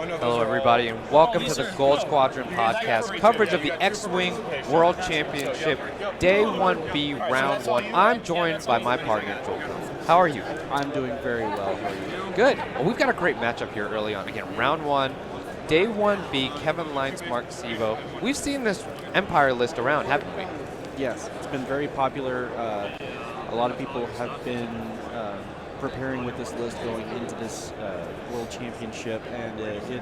Hello, everybody, and welcome to the Gold Squadron podcast, coverage of the X-Wing World Championship, Day 1B, Round 1. I'm joined by my partner, Joel. How are you? I'm doing very well. How are you? Good. Well, we've got a great matchup here early on. Again, Round 1, Day 1B, Kevin Leintz, Marc, Sebo. We've seen this Empire list around, haven't we? Yes, it's been very popular. A lot of people have been preparing with this list going into this World Championship, and it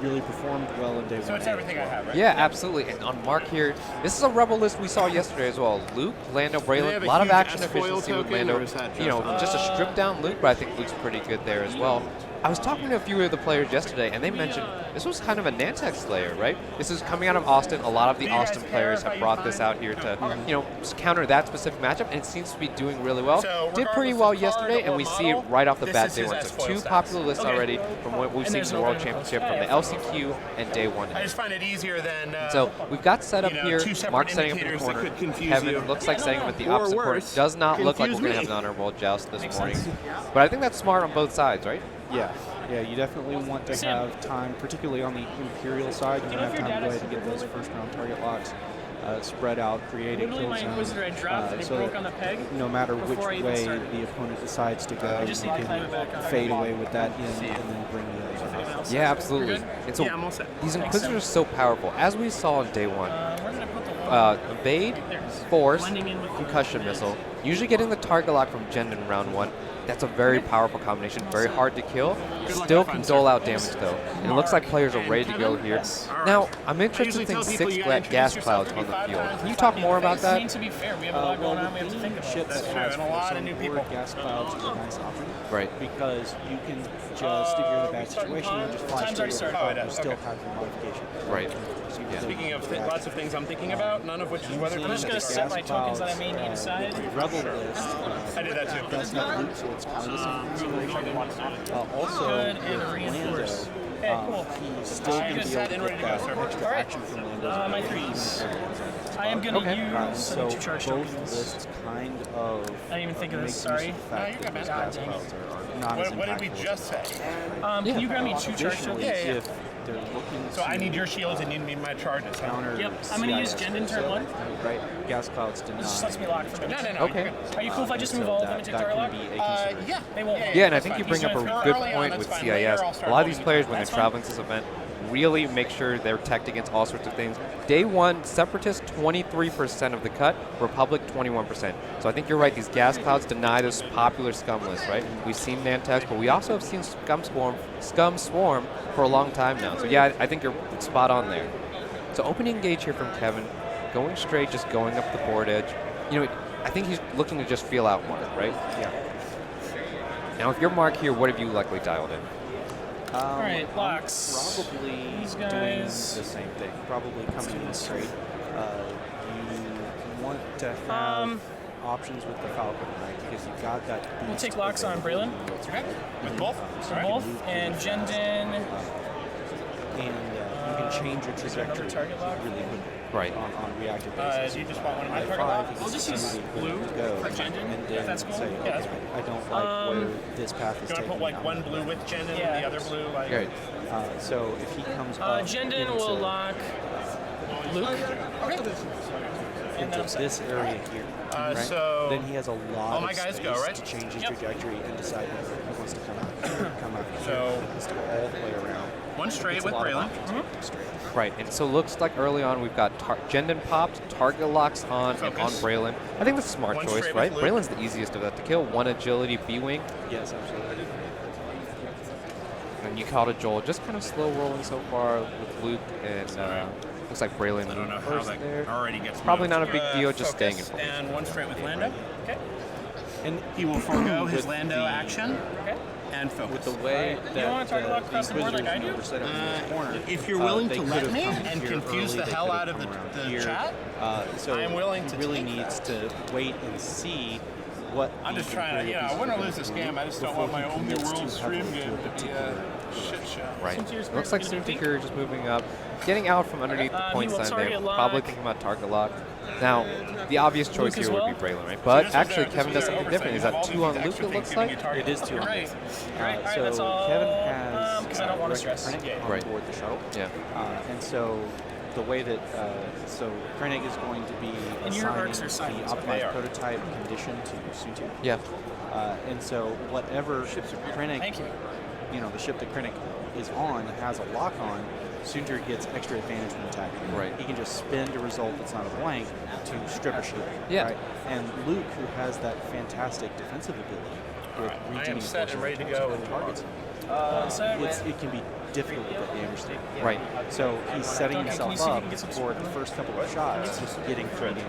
really performed well in Day 1. So it's everything I have, right? Yeah, absolutely. And on Marc here, this is a Rebel list we saw yesterday as well. Luke, Lando, Braylon, a lot of action efficiency with Lando. Just a stripped down Luke, but I think Luke's pretty good there as well. I was talking to a few of the players yesterday, and they mentioned this was kind of a Nantex Slayer, right? This is coming out of Austin. A lot of the Austin players have brought this out here to, counter that specific matchup, and it seems to be doing really well. Did pretty well yesterday, and we see it right off the bat Day 1. So two popular lists already from what we've seen in the World Championship from the LCQ and Day 1. I just find it easier than so we've got set up here. Marc setting up in the corner. Kevin looks like setting him at the opposite corner. Does not look like we're going to have an honorable joust this morning. But I think that's smart on both sides, right? Yeah, you definitely want to have time, particularly on the Imperial side. You want to have time to go ahead and get those first-round target locks spread out, create a kill zone, so that no matter which way the opponent decides to go, you can fade away with that in and then bring the other out. Yeah, absolutely. And so these Inquisitors are so powerful. As we saw in Day 1, evade, force, concussion missile, usually getting the target lock from Jend in round 1. That's a very powerful combination, very hard to kill. Still can dole out damage though. And it looks like players are ready to go here. Now, I'm interested in seeing 6 gas clouds on the field. Can you talk more about that? To be fair, we have a lot going on. We have to think about ships that. And a lot of new people. Gas clouds is a nice option. Right. Because you can just, if you're in a bad situation, you just fly straight over you still have your modification. Right. Speaking of lots of things I'm thinking about, none of which is whether I'm just going to set my tokens that I may need aside. Rebel list. I did that too. Does have loot, so it's kind of the same consideration. Also, Good and reinforce. Okay, cool. He's still going to be able to get that extra action from Lando's. My threes. I am going to use so 2 charge both tokens. lists kind of I didn't even think of this, sorry. What did we just say? Can you grab me 2 charge tokens? If they're looking So I need your shields and you need my charges. counter. Yep, I'm going to use Jend in turn 1. Right, gas clouds deny. This just lets me lock for me. No. Okay. Are you cool if I just move all of them and take target lock? Yeah. They won't. Yeah, and I think you bring up a good point with CIS. A lot of these players, when they're traveling to this event, really make sure they're teched against all sorts of things. Day 1, Separatists 23% of the cut, Republic 21%. So I think you're right, these gas clouds deny this popular scum list, right? We've seen Nantex, but we also have seen Scum Swarm for a long time now. So yeah, I think you're spot on there. So opening engage here from Kevin, going straight, just going up the board edge. I think he's looking to just feel out Marc, right? Yeah. Now if you're Marc here, what have you likely dialed in? All right, locks. Probably These doing guys. the same thing. Probably coming in straight. You want to have options with the Falcon, right? Because you've got that. We'll take locks on Braylon. With both? Both, and Jendin. And you can change your trajectory target lock. really quickly. Right. On reactive basis. You just want one of my I target five, locks? I'll just use blue for Jendin, and if then that's cool. say, Yeah, okay, I don't like where this path is You want taking to put like me. one blue with Jen and Yeah. the other blue like... Great. So if he comes up Jendin into, will lock Luke. into this area here, right? so then he has a lot all my of guys space go, right? to change his trajectory and decide whether he wants to come out. So- he has to go all the way around. one straight It's with a lot of Braylon. options. Straight. Right, and so looks like early on we've got Jendin popped, target locks on, and on Focus. Braylon. I think that's a smart One choice, straight right? with Luke. Braylon's the easiest of that to kill. 1 agility, B-wing, Yes, absolutely. and you called it Joel. Just kind of slow rolling so far with Luke, and looks like Braylon I don't know how first that there. already gets Probably moved. not a big deal, just Focus, staying in formation. And one straight with Lando. Okay. And He will forego his with Lando the- action Okay. and focus. with the way You want to that target lock the across the board like I do? Inquisitors were set up in this corner, if you're willing they to could let have me come and here confuse early, the they hell could have out of come around the here. chat, So I am willing to he really take needs to wait and see what I'm the just trying to, Imperial win or pieces lose are this gonna game. I do just don't before want my he Omni commits World too stream heavily to game a to be particular a shit show. Right. Soontir's It looks like gonna be- Soontir just moving up, getting out from underneath the he point will sign target there. lock. Probably thinking about target lock. Now, the obvious choice Luke as here would well? be Braylon, right? But This was actually, their- Kevin this does was something their different. Is oversight. that Have 2 all on these Luke, extra it looks things giving like? you target. It is 2 on Great. Luke. Great. All right, So that's all. Kevin has 'cause I don't want to direct stress. Krennic on Right. board the shuttle. Yeah. And so the way that so Krennic is going to be And your assigning arcs are the silent, so they optimized are. prototype condition to Soontir. Yeah. And so whatever Krennic, Thank you. the ship that Krennic is on has a lock on, Soontir gets extra advantage when attacking. Right. He can just spend a result that's not a blank to strip a ship. Yeah. Right? And Luke, who has that fantastic defensive ability with I am regenerating set and forces ready to go. and targets, So, it can be difficult with that damage thing. Right. So he's setting Duncan, can you himself see if you up can get some for the support? first couple of shots, just getting free damage.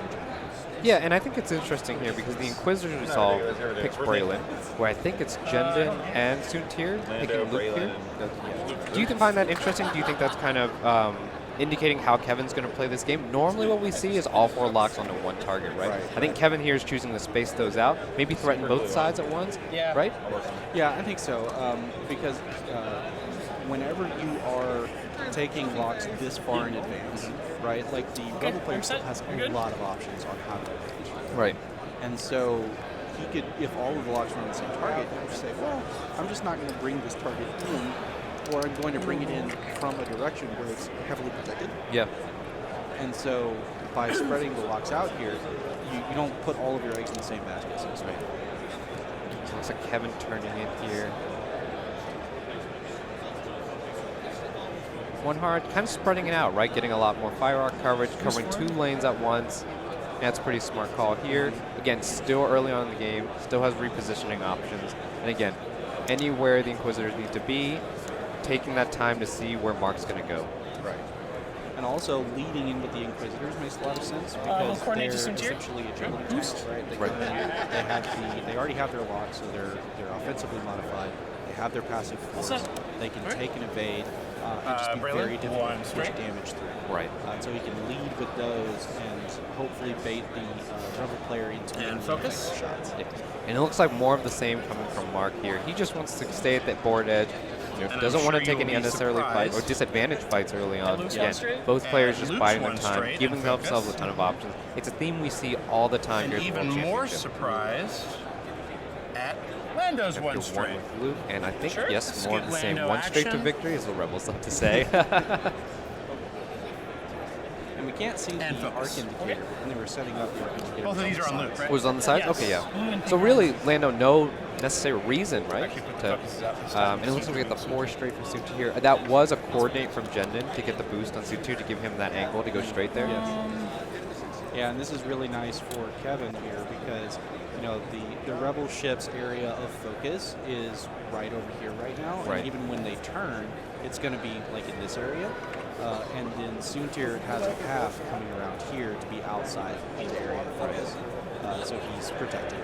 Yeah, and I think it's interesting here because the Inquisitors we saw picked Braylon, where I think it's Jendon and Soontir picking Luke here. Do you find that interesting? Do you think that's kind of indicating how Kevin's going to play this game? Normally what we see is all 4 locks onto one target, right? Right. I think Kevin here is choosing to space those out, maybe threaten both sides at once, Yeah. right? Yeah, I think so. Because whenever you are taking locks this far in advance, right? Like the Rebel player I'm still set. has You're a good? lot of options on how to play. Right. And so he could, if all of the locks were on the same target, he could say, well, I'm just not going to bring this target in, or I'm going to bring it in from a direction where it's heavily protected. Yeah. And so by spreading the locks out here, you don't put all of your eggs in the same basket, so to speak. Looks like Kevin turning it here. One hard, kind of spreading it out, right? Getting a lot more fire arc coverage, covering 2 lanes at once. That's a pretty smart call here. Again, still early on in the game, still has repositioning options. And again, anywhere the Inquisitors need to be, taking that time to see where Marc's going to go. Right. And also leading in with the Inquisitors makes a lot of sense because they're coordinate to Soontir. essentially agility tanks, right? They, Right. come in, they already have their locks, so they're offensively modified. They have their passive force. set. They can take and evade. And just be Braylon, very difficult one to push straight. damage through. Right. So he can lead with those and hopefully bait the Rebel player into And really focus. effective shots. Yeah. And it looks like more of the same coming from Marc here. He just wants to stay at that board edge. And I'm Doesn't want sure to take you'll any be unnecessarily fight or surprised. disadvantage fights early on. Luke's Again, one straight? both players And just Luke's biding one their time, straight giving and themselves a focus. ton of options. It's a theme we see all the time And here at the even World more Championship. surprised at Lando's After one one straight. with Luke, and I think, Sure. yes, more of the same. Lando One straight to action. victory, as the Rebels love to say. And we can't see And the focus. arc indicator when they were setting up the arc indicator. Both of these are on Luke, right? Was on the sides? Yes. Okay, yeah. Blue and So pink really, Lando, no necessary reason, right? Actually put the To, focuses out this time. and it looks like we get the 4 straight from Soontir here. That was a coordinate from Jendon to get the boost on Soontir to give him that angle to go straight there. Yeah, and this is really nice for Kevin here because the Rebel ship's area of focus is right over here right now. Right. And even when they turn, it's going to be like in this area. And then Soontir has a path coming around here to be outside of the area of focus. So he's protected.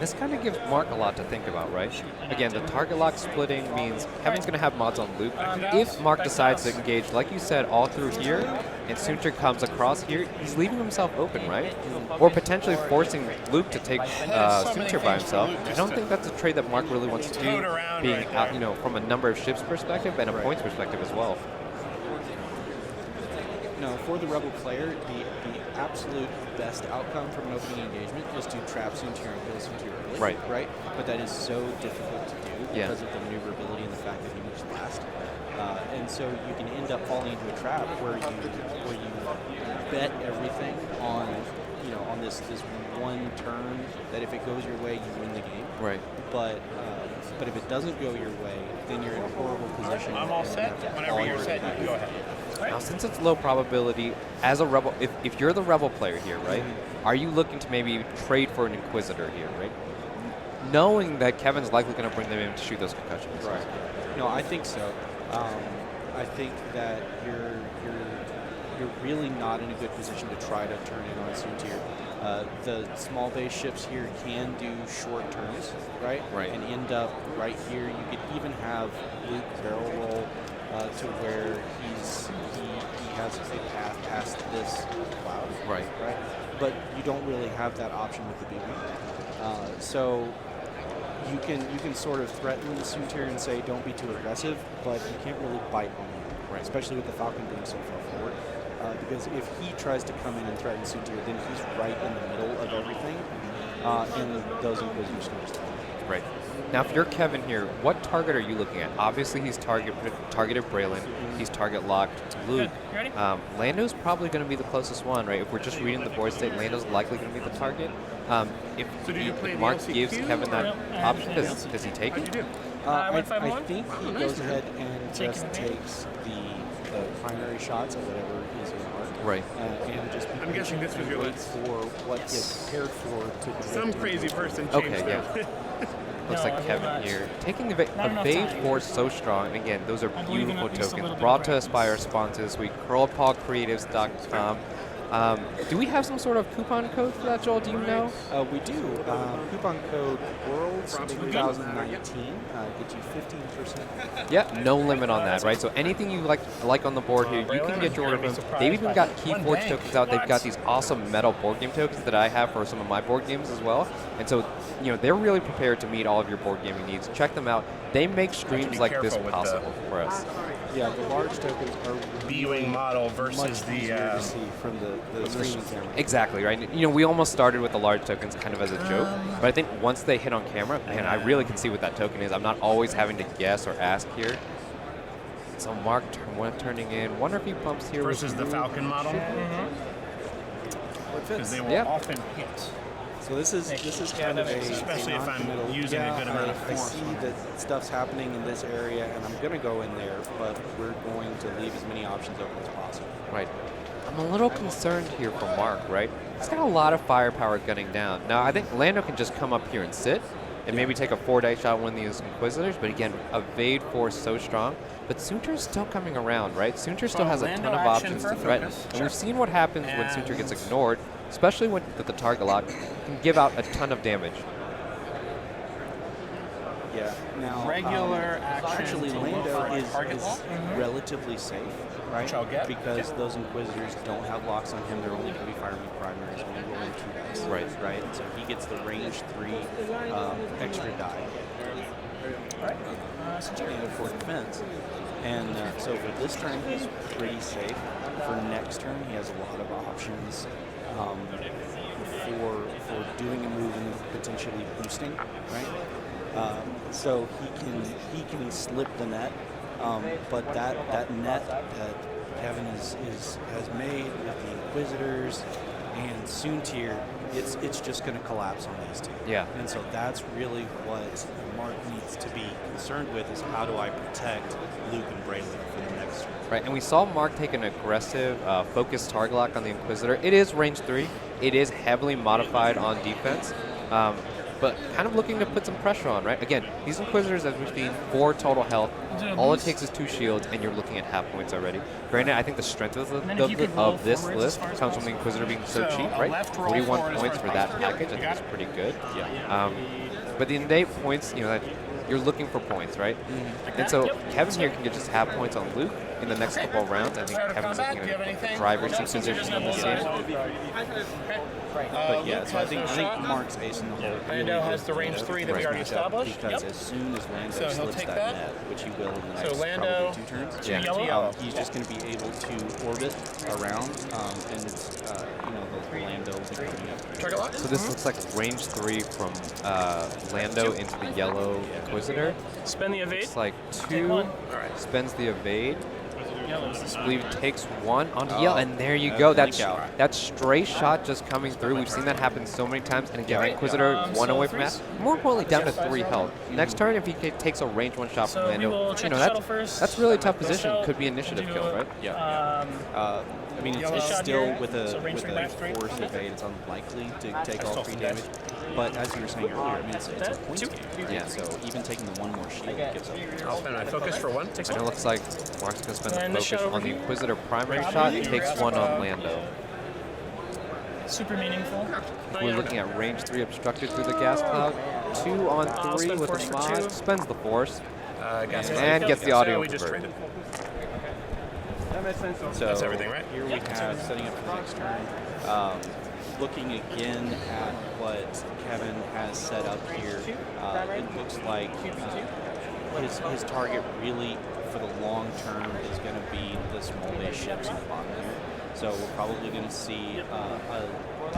This kind of gives Marc a lot to think about, right? Again, the target lock splitting means Kevin's going to have mods on Luke. If Marc decides to engage, like you said, all through here, and Soontir comes across here, he's leaving himself open, right? Or potentially forcing Luke to take Soontir by himself. I don't think that's a trade that Marc really wants to do, being out, from a number of ships perspective and a points perspective as well. For the Rebel player, the absolute best outcome from an opening engagement is to trap Soontir and kill Soontir early. Right? But that is so difficult to do because of the maneuverability and the fact that he moves last. And so you can end up falling into a trap where you bet everything on this one turn that if it goes your way, you win the game. Right. But if it doesn't go your way, then you're in a horrible position. I'm all and set. you have to Whenever all you're your set, you life. can go ahead. Now, since it's low probability, as a Rebel, if you're the Rebel player here, right, are you looking to maybe trade for an Inquisitor here, right? Knowing that Kevin's likely going to bring them in to shoot those concussion missiles. Right. No, I think so. I think that you're really not in a good position to try to turn it on Soontir. The small base ships here can do short turns, right? Right. And end up right here. You could even have Luke barrel roll to where he has a path past this cloud. Right. Right. but you don't really have that option with the BB. So you can sort of threaten the Soontir and say, don't be too aggressive, but you can't really bite on him, right? Especially with the Falcon being so far forward. Because if he tries to come in and threaten Soontir, then he's right in the middle of everything, and those Inquisitors can just Right. Now, if you're Kevin here, what target are you looking at? Obviously, he's targeted Braylon. He's target locked Luke. You ready? Lando's probably going to be the closest one, right? If we're just reading the board state, Lando's likely going to be the target. If Marc gives Kevin that option, does he take it? I think he goes ahead and just takes the primary shots of whatever is in Marc. Right. I'm And just guessing this was your wait list. for what gets prepared for to Some crazy person changed Okay, yeah. it. Looks No, like I Kevin think here. not. Taking the Not enough Evade time. Force so strong. And again, those are I believe in beautiful at least a tokens. little bit Brought of to practice. Aspire sponsors this week, curlpawcreatives.com. Do we have some sort of coupon code for that, Joel? Do you know? We do. Coupon code Worlds 2019 gets you 15%. Yeah, no limit on that, right? So anything you like on the board here, you can get your order from. They've even got Keyforge tokens out. They've got these awesome metal board game tokens that I have for some of my board games as well. And so, they're really prepared to meet all of your board gaming needs. Check them out. They make streams like this careful with possible for us. Yeah, the large tokens are B-wing model versus much the easier to see from the streaming camera. Exactly, right? We almost started with the large tokens kind of as a joke, but I think once they hit on camera, man, I really can see what that token is. I'm not always having to guess or ask here. So Marc turning in. Wonder if he bumps here versus with the Luke. Falcon model. Because they will Yeah. often hit. So this is kind of a Especially if I'm non-committal. using a good amount of I force see on it. that stuff's happening in this area, and I'm going to go in there, but we're going to leave as many options open as possible. Right. I'm a little concerned here for Marc, right? He's got a lot of firepower gunning down. Now, I think Lando can just come up here and sit and maybe take a 4-dice shot one of these Inquisitors, but again, Evade Force so strong. But Soontir's still coming around, right? Soontir still has a ton Lando of action options for to threaten. focus. And we've seen what happens when Soontir gets ignored, especially when the target lock can give out a ton of damage. Yeah. Now, Regular action actually, to Lando look for a is target lock? relatively safe, right? Which I'll get. Because those Inquisitors don't have locks on him. They're only going to be firing primaries when you roll in 2 dice. Right. So he gets the range 3 extra die. And for defense. And so for this turn, he's pretty safe. For next turn, he has a lot of options for doing a move and potentially boosting, right? So he can slip the net, but that net that Kevin has made with the Inquisitors and Soontir, it's just going to collapse on these two. Yeah. And so that's really what Marc needs to be concerned with, is how do I protect Luke and Braylon for the next turn. Right, and we saw Marc take an aggressive, focused target lock on the Inquisitor. It is range 3. It is heavily modified on defense, but kind of looking to put some pressure on, right? Again, these Inquisitors, as we've seen, 4 total health. All it takes is 2 shields, and you're looking at half points already. Granted, I think the strength of this list comes from the Inquisitor being so cheap, right? 41 points for that package, I think is pretty good. Yeah. But the innate points, that you're looking for points, right? And so Kevin here can get just half points on Luke in the next couple of rounds. I think Kevin's looking at a driver's seat position in this game. But yeah, so I think Marc's ace in the hole. Lando has the range 3 that we already established. Because as soon as Lando So he'll slips take that that. net, which he will in the next Lando, probably 2 turns, Yeah. yellow. he's just going to be able to orbit around, and it's the Lando will be coming up. Target lock? So this looks like range 3 from Lando into the yellow Inquisitor. Spend the evade. It's like Take 2, one. spends the evade. Yellow's the I believe takes 1 on yellow, and there you go. That's that stray shot just coming through. We've seen that happen so many times. And again, Inquisitor 1 away from that. More importantly, down to 3 health. Next turn, if he takes a range 1 shot from So we will Lando, check the shuttle first. that's really a tough Go position. shuttle, Could be initiative do, kill, right? I mean, Yellow it's shot still here. with So range three, a match three. force evade, it's unlikely to take all still 3 see damage. But as you were saying earlier, I mean, it's a points 2. game. Yeah. So even taking the 1 more shield gives up. I'll spend my focus for 1. And it looks like Marc's going to spend And the the shot focus over on the here. Inquisitor primary shot. Takes 1 on Lando. Super meaningful. We're looking at range 3 obstructed through the gas cloud. 2 on 3 spend with force a for mod. 2. Spends the force. And gets the audio we just converted. traded. So That's everything, right? here we have setting up for the next turn. looking again at what Kevin has set up here, it looks like his target really for the long term is going to be the small base ships in the bottom here. So we're probably going to see a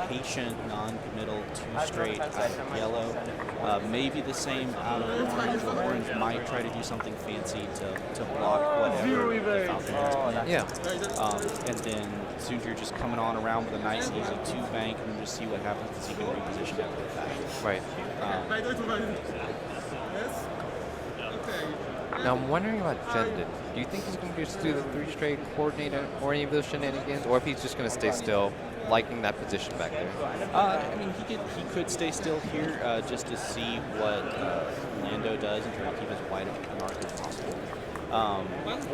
patient, non-committal 2 straight out of yellow. Maybe the same out of orange, or orange might try to do something fancy to block whatever the Falcon has planned. Yeah. And then Sunjir just coming on around with a nice easy 2 bank and just see what happens because he can reposition after the fact. Right. Now I'm wondering about Jendon. Do you think he's going to just do the 3 straight coordinator or any of those shenanigans, or if he's just going to stay still, liking that position back there? I mean, he could stay still here just to see what Lando does and try to keep as wide of an arc as possible.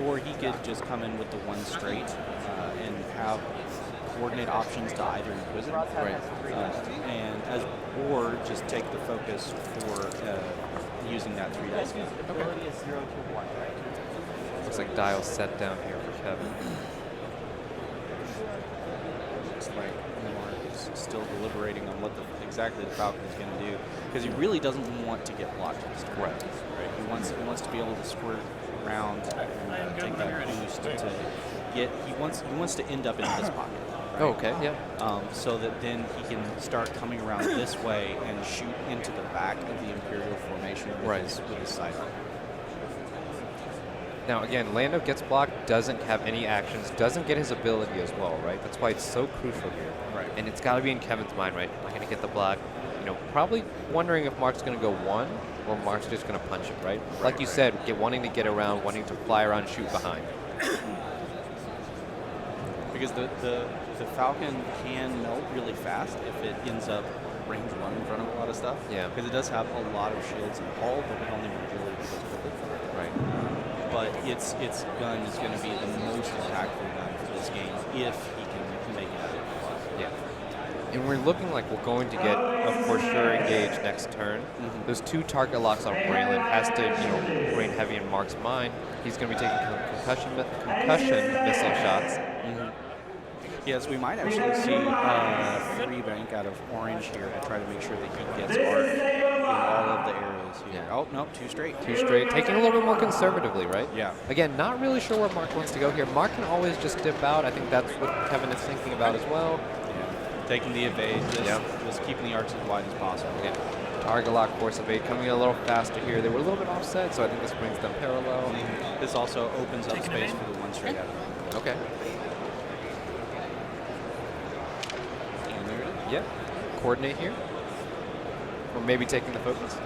Or he could just come in with the 1 straight and have coordinate options to either Inquisitor, or just take the focus for using that 3 dice game. Okay. Looks like dial set down here for Kevin. Looks like Marc is still deliberating on what exactly the Falcon is going to do, because he really doesn't want to get blocked this turn. Right. He wants to be able to squirt around and take that boost to get. He wants to end up in this pocket. Right? Oh, okay, yeah. So that then he can start coming around this way and shoot into the back of the Imperial formation with his sidearm. Now, again, Lando gets blocked, doesn't have any actions, doesn't get his ability as well, right? That's why it's so crucial here. Right. And it's got to be in Kevin's mind, right? Am I going to get the block? You know, probably wondering if Marc's going to go 1 or Marc's just going to punch it, right? Like you said, wanting to get around, wanting to fly around, shoot behind. Because the Falcon can melt really fast if it ends up range 1 in front of a lot of stuff. Yeah. Because it does have a lot of shields and hull, but it only really goes quickly. Right. But its gun is going to be the most impactful gun for this game if he can make it out of the Yeah. And we're looking like we're going to get a for sure engage next turn. Mm-hmm. Those 2 target locks on Braylon has to, rain heavy in Marc's mind. He's going to be taking concussion missile shots. Mm-hmm. Yes, we might actually see 3 bank out of orange here to try to make sure that he gets arc in all of the arrows here. Yeah. Oh, no, 2 straight. 2 straight, taking a little bit more conservatively, right? Yeah. Again, not really sure where Marc wants to go here. Marc can always just dip out. I think that's what Kevin is thinking about as well. Yeah. Taking the evade, just keeping the arcs as wide as possible. Again, target lock, force evade coming in a little faster here. They were a little bit offset, so I think this brings them parallel. This also opens up space for the 1 straight out. Okay. And there it is. Yeah. Coordinate here. Or maybe taking the focus.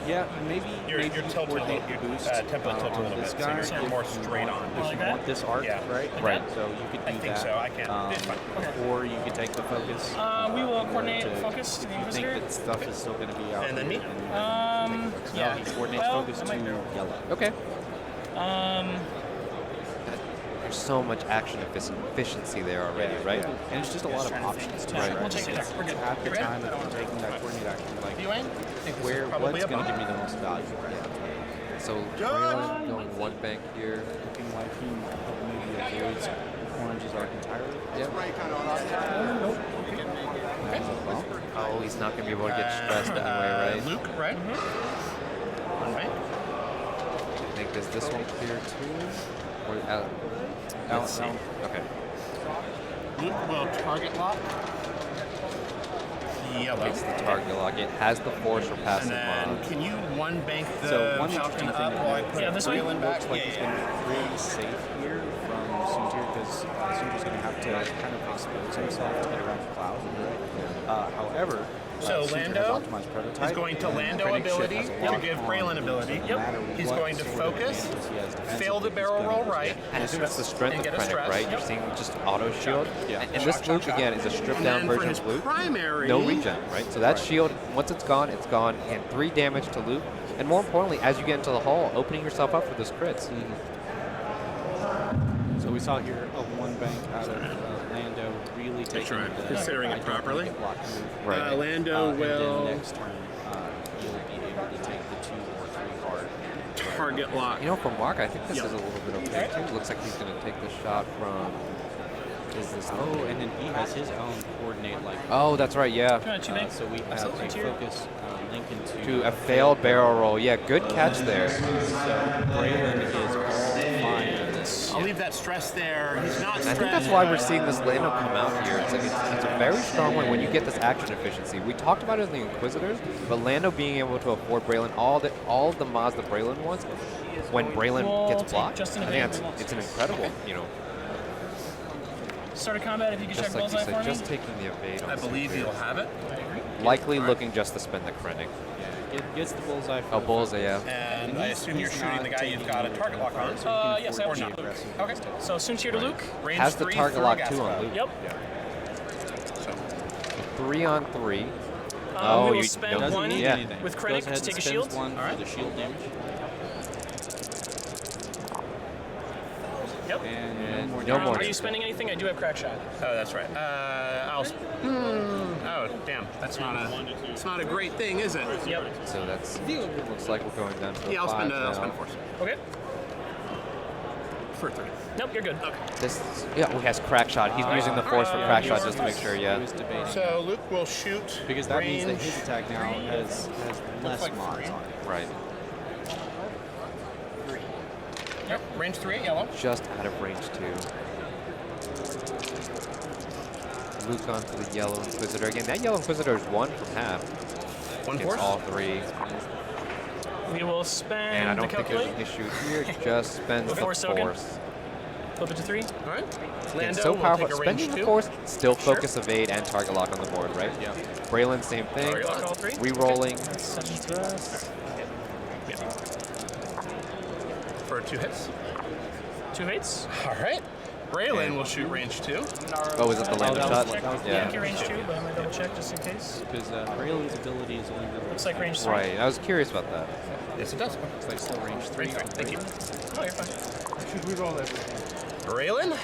Yeah, maybe Your tilt a coordinate little, boost tempo tilt a on little this bit, guy. so you're more straight on. If you want this arc, right? Right. So you could do I think that. so. I can't. It's fine. Or you could take the focus. We will coordinate focus to the You think Inquisitor. that stuff is still going to be out And then here me? Yeah. he coordinates Well, focus I to might- yellow. Okay. There's so much action efficiency there already, right? Yeah. And it's just a lot of options too, Right. right? We'll take it. We're good. At the You ready? time that you're taking that coordinate action, like Viewing? what's going to give me the most value, right? So Braylon going 1 bank here. Looking like he maybe avoids orange's arc entirely. Yep. Well, Oh, he's not going to be able to get stressed anyway, right? Luke, right? One bank. I think does this one clear too? Or out? Let's see. Okay. Luke will target lock. Yellow. It's the target lock. It has the force or And passive then mod. can you 1 bank the So one Falcon interesting up thing while I about put this way? Braylon back? looks like he's going to be pretty safe here from Sunjir, because Sunjir's going to have to kind of expose himself to get around the cloud. However, So Sunjir has Lando optimized prototype, is going to and Lando Krennic ship ability has a to lock give on Braylon ability. no matter He's what going to sort of focus, advantages he has fail the defensively, barrel he's gonna roll use right, it. And I think that's the strength and of get a Krennic, stress. right? You're seeing just auto shield. Yeah. And this Luke, again, is a stripped down And then for version his of Luke. primary, No regen, right? So that shield, once it's gone, and 3 damage to Luke. And more importantly, as you get into the hull, opening yourself up for those crits. So we saw here a 1 bank out of Lando really taking right. the Considering it I don't properly. get blocked move. Right. Lando And will then next turn, he'll be able to take the 2 or 3 hard. target lock. You know, for Marc, I think this Yeah. is a little bit okay too. Looks like he's going to take the shot from Oh, and then he has his own coordinate like. Oh, that's right, yeah. So we have a focus link into To a failed barrel roll. Yeah, good catch there. So Braylon is all fine. I'll leave that stress there. He's not And stressed. I think that's why we're seeing this Lando come out here. It's a very strong one when you get this action efficiency. We talked about it in the Inquisitors, but Lando being able to afford Braylon all of the mods that Braylon wants when Braylon gets blocked, I think it's an incredible, Start of combat if you can check just like you bullseye said, for me. just taking the evade. I believe you'll have it. Likely looking just to spend the credit. Gets the bullseye. Oh, bullseye, yeah. And I assume you're shooting the guy you've got a target lock on. Yes, I have Luke. Okay, so Soontir to Luke. Range Has the 3 target through lock gas 2 on cloud. Luke. Yep. 3 on 3. We will spend doesn't one need anything. with Krennic Goes ahead to take a and shield. spends one for the shield damage. Yep. And no more. Are you spending anything? I do have crack shot. Oh, that's right. Oh, damn. That's not a great thing, is it? Yep. So that's looks like we're going down to Yeah, I'll 5 spend now. a force. Okay. For 3. Nope, you're good. Okay. This, he has crack shot. He's using the force for crack shot just to make sure, He yeah. was debating So Luke will shoot. because that means that range. his attack now has less like mods 3. on it. Right. Yep, range 3 at yellow. Just out of range 2. Luke onto the yellow Inquisitor again. That yellow Inquisitor is 1 from half. One Gets force. all 3. We will spend And I the don't think there's calculate. an issue here. Just spends the Force token. force. Flip it to 3. All right. Again, Lando so will powerful. take a range Spending the 2. force, still Sure. focus, evade, and target lock on the board, right? Yeah. Braylon, same thing. Target lock all 3. Rerolling. That's 7 thrust. For 2 hits. 2 hits. All right. Braylon will shoot range 2. Oh, is it the Lando that shot? was- that was- Yeah. Yeah. Range 2, but I'm going to double check just in case. Because Braylon's ability is only really Looks like range 3. Right. I was curious about that. Yes, it does. It's like still range 3. Range 3. Thank you. Oh, you're fine. Braylon.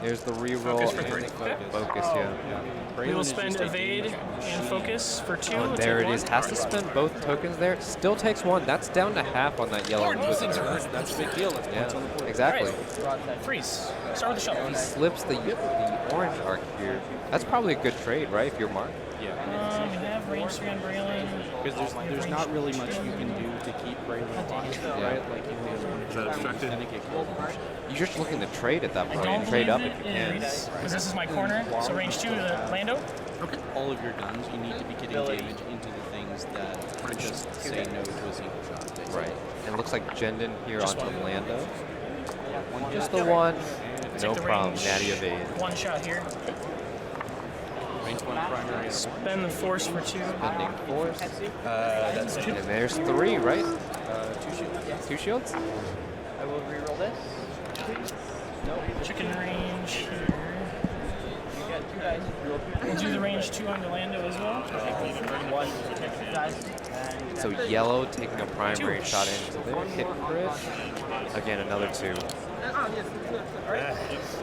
There's the reroll Focus for and 3. the focus, yeah. We will spend evade and focus for 2. Oh, there it is. Has to spend both tokens there. Still takes 1. That's down to half on that yellow Inquisitor. That's a big deal. That's points on the Yeah, board. exactly. Freeze. Start with the shuttle. He slips the orange arc here. That's probably a good trade, right, if you're Marc? Yeah. We have range 3 on Braylon. Because there's not really much you can do to keep Braylon alive, right? Like you have one that obstructed? then it get killed. You're just looking to trade at that I point. don't And trade up believe if you it can. is, because this is my corner. So range 2 to Lando. All of your guns, you need to be getting damage into the things that just say no to a single shot. basically. Right. And it looks like Jendon here Just onto one. Lando. One Just hit. the one. Take No the problem. range. Natty evade. 1 shot here. Range 1 primary. Spend the force for 2. Spending force. That's 2. And there's 3, right? 2 shields. 2 shields? I will reroll this. Chicken range here. You got 2 dice. We'll do the range 2 on the Lando as well. 1 dice. And So yellow taking a primary 2. shot into there. Hit crit. Again, another 2.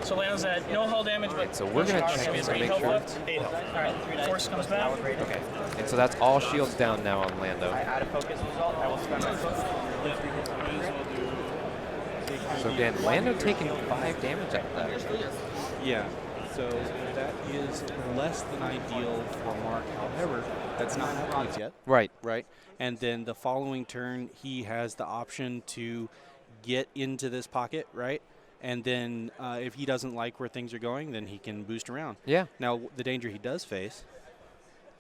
So Lando's at no hull damage, but So we're gonna check so in he's to 8 make health sure. left. 8 health. All right, force comes back. Okay. And so that's all shields down now on Lando. I add a focus result. I will spend my focus. So Dan, Lando taking 5 damage out of that. Yeah. So that is less than ideal for Marc. However, that's not happened yet. Right. Right. And then the following turn, he has the option to get into this pocket, right? And then if he doesn't like where things are going, then he can boost around. Yeah. Now, the danger he does face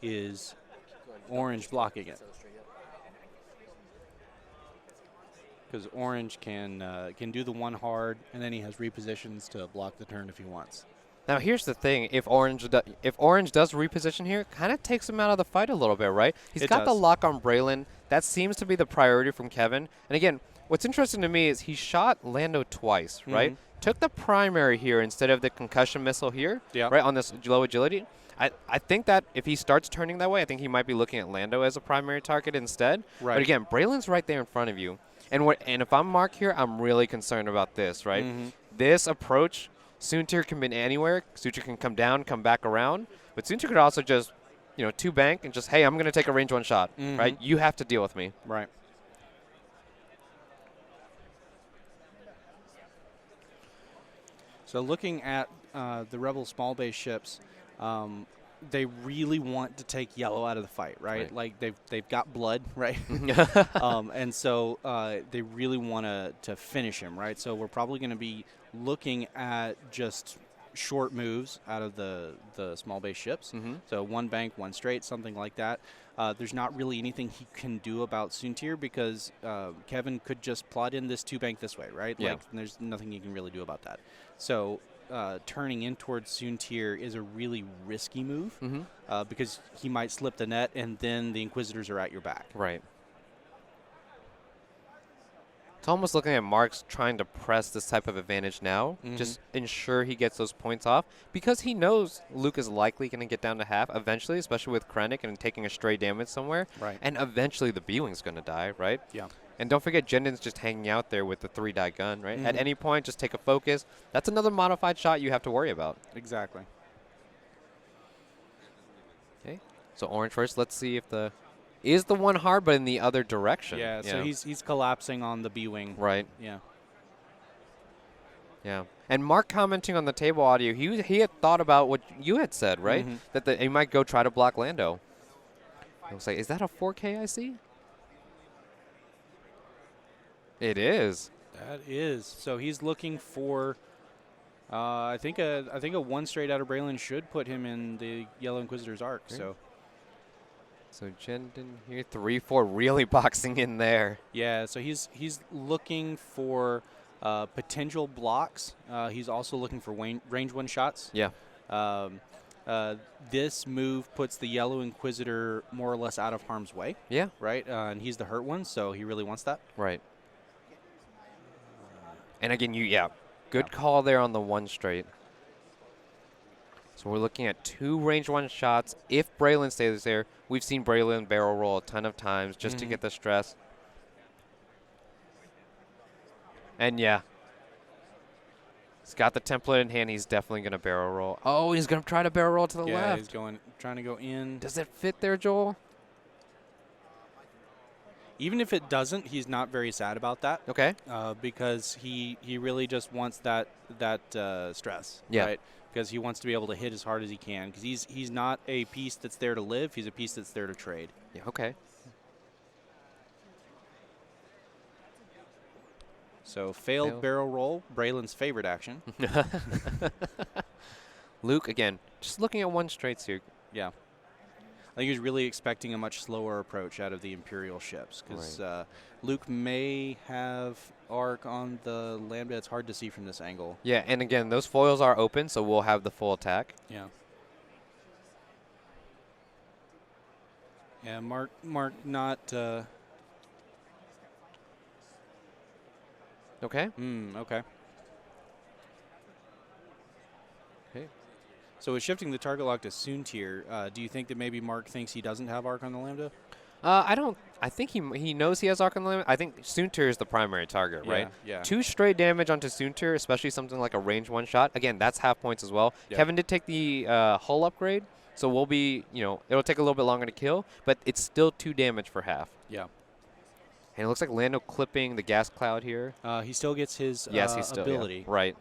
is orange blocking it. Because orange can do the 1 hard, and then he has repositions to block the turn if he wants. Now here's the thing: if Orange does reposition here, kind of takes him out of the fight a little bit, right? He's It got the does. lock on Braylon. That seems to be the priority from Kevin. And again, what's interesting to me is he shot Lando twice, right? Took the primary here instead of the concussion missile here, Yeah. right, on this low agility. I think that if he starts turning that way, I think he might be looking at Lando as a primary target instead. Right. But again, Braylon's right there in front of you. And if I'm Marc here, I'm really concerned about this, right? This approach, Soontir can be anywhere. Soontir can come down, come back around. But Soontir could also just, 2 bank and just, hey, I'm going to take a range 1 shot, right? You have to deal with me. Right. So looking at the Rebel small base ships, they really want to take yellow out of the fight, right? Like they've got blood, right? And so they really want to finish him, right? So we're probably going to be looking at just short moves out of the small base ships. So one bank, one straight, something like that. There's not really anything he can do about Soontir because Kevin could just plot in this 2 bank this way, right? Yeah. Like there's nothing you can really do about that. So turning in towards Soontir is a really risky move because he might slip the net and then the Inquisitors are at your back. Right. It's almost looking at Mark's trying to press this type of advantage now, just ensure he gets those points off, because he knows Luke is likely going to get down to half eventually, especially with Krennic and taking a stray damage somewhere. Right. And eventually the B-Wing's going to die, right? Yeah. And don't forget, Jendon's just hanging out there with the 3-die gun, right? At any point, just take a focus. That's another modified shot you have to worry about. Exactly. Okay. So orange first. Let's see if the... Is the one hard, but in the other direction? Yeah, so he's collapsing on the B-Wing. Right. Yeah. Yeah. And Mark commenting on the table audio, he had thought about what you had said, right? That he might go try to block Lando. I was like, is that a 4K I see? It is. That is. So he's looking for, I think a one straight out of Braylon should put him in the Yellow Inquisitor's arc. Okay. So Jendon here, 3-4, really boxing in there. Yeah, so he's looking for potential blocks. He's also looking for range 1 shots. Yeah. This move puts the Yellow Inquisitor more or less out of harm's way. Yeah. Right, and he's the hurt one, so he really wants that. Right. And again, good call there on the 1 straight. So we're looking at 2 range 1 shots. If Braylon stays there, we've seen Braylon barrel roll a ton of times just to get the stress. And yeah, he's got the template in hand. He's definitely going to barrel roll. Oh, he's going to try to barrel roll to the Yeah, left. he's trying to go in. Does it fit there, Joel? Even if it doesn't, he's not very sad about that. Okay. Because he really just wants that stress. Yeah. Right? Because he wants to be able to hit as hard as he can. Because he's not a piece that's there to live. He's a piece that's there to trade. Yeah. Okay. So failed barrel roll, Braylon's favorite action. Luke again, just looking at 1 straights here. Yeah. I think he's really expecting a much slower approach out of the Imperial ships. Because Luke may have arc on the Lambda. It's hard to see from this angle. Yeah, and again, those foils are open, so we'll have the full attack. Yeah. Yeah, Mark not... Okay. Okay. Okay. So with shifting the target lock to Soontir, do you think that maybe Mark thinks he doesn't have arc on the Lambda? I don't. I think he knows he has arc on the limit. I think Soontir is the primary target, right? Yeah. 2 straight damage onto Soontir, especially something like a range 1 shot. Again, that's half points as well. Yeah. Kevin did take the hull upgrade, so we'll be, it'll take a little bit longer to kill, but it's still 2 damage for half. Yeah. And it looks like Lando clipping the gas cloud here. He still gets his Yes, he's still, ability. yeah. Right.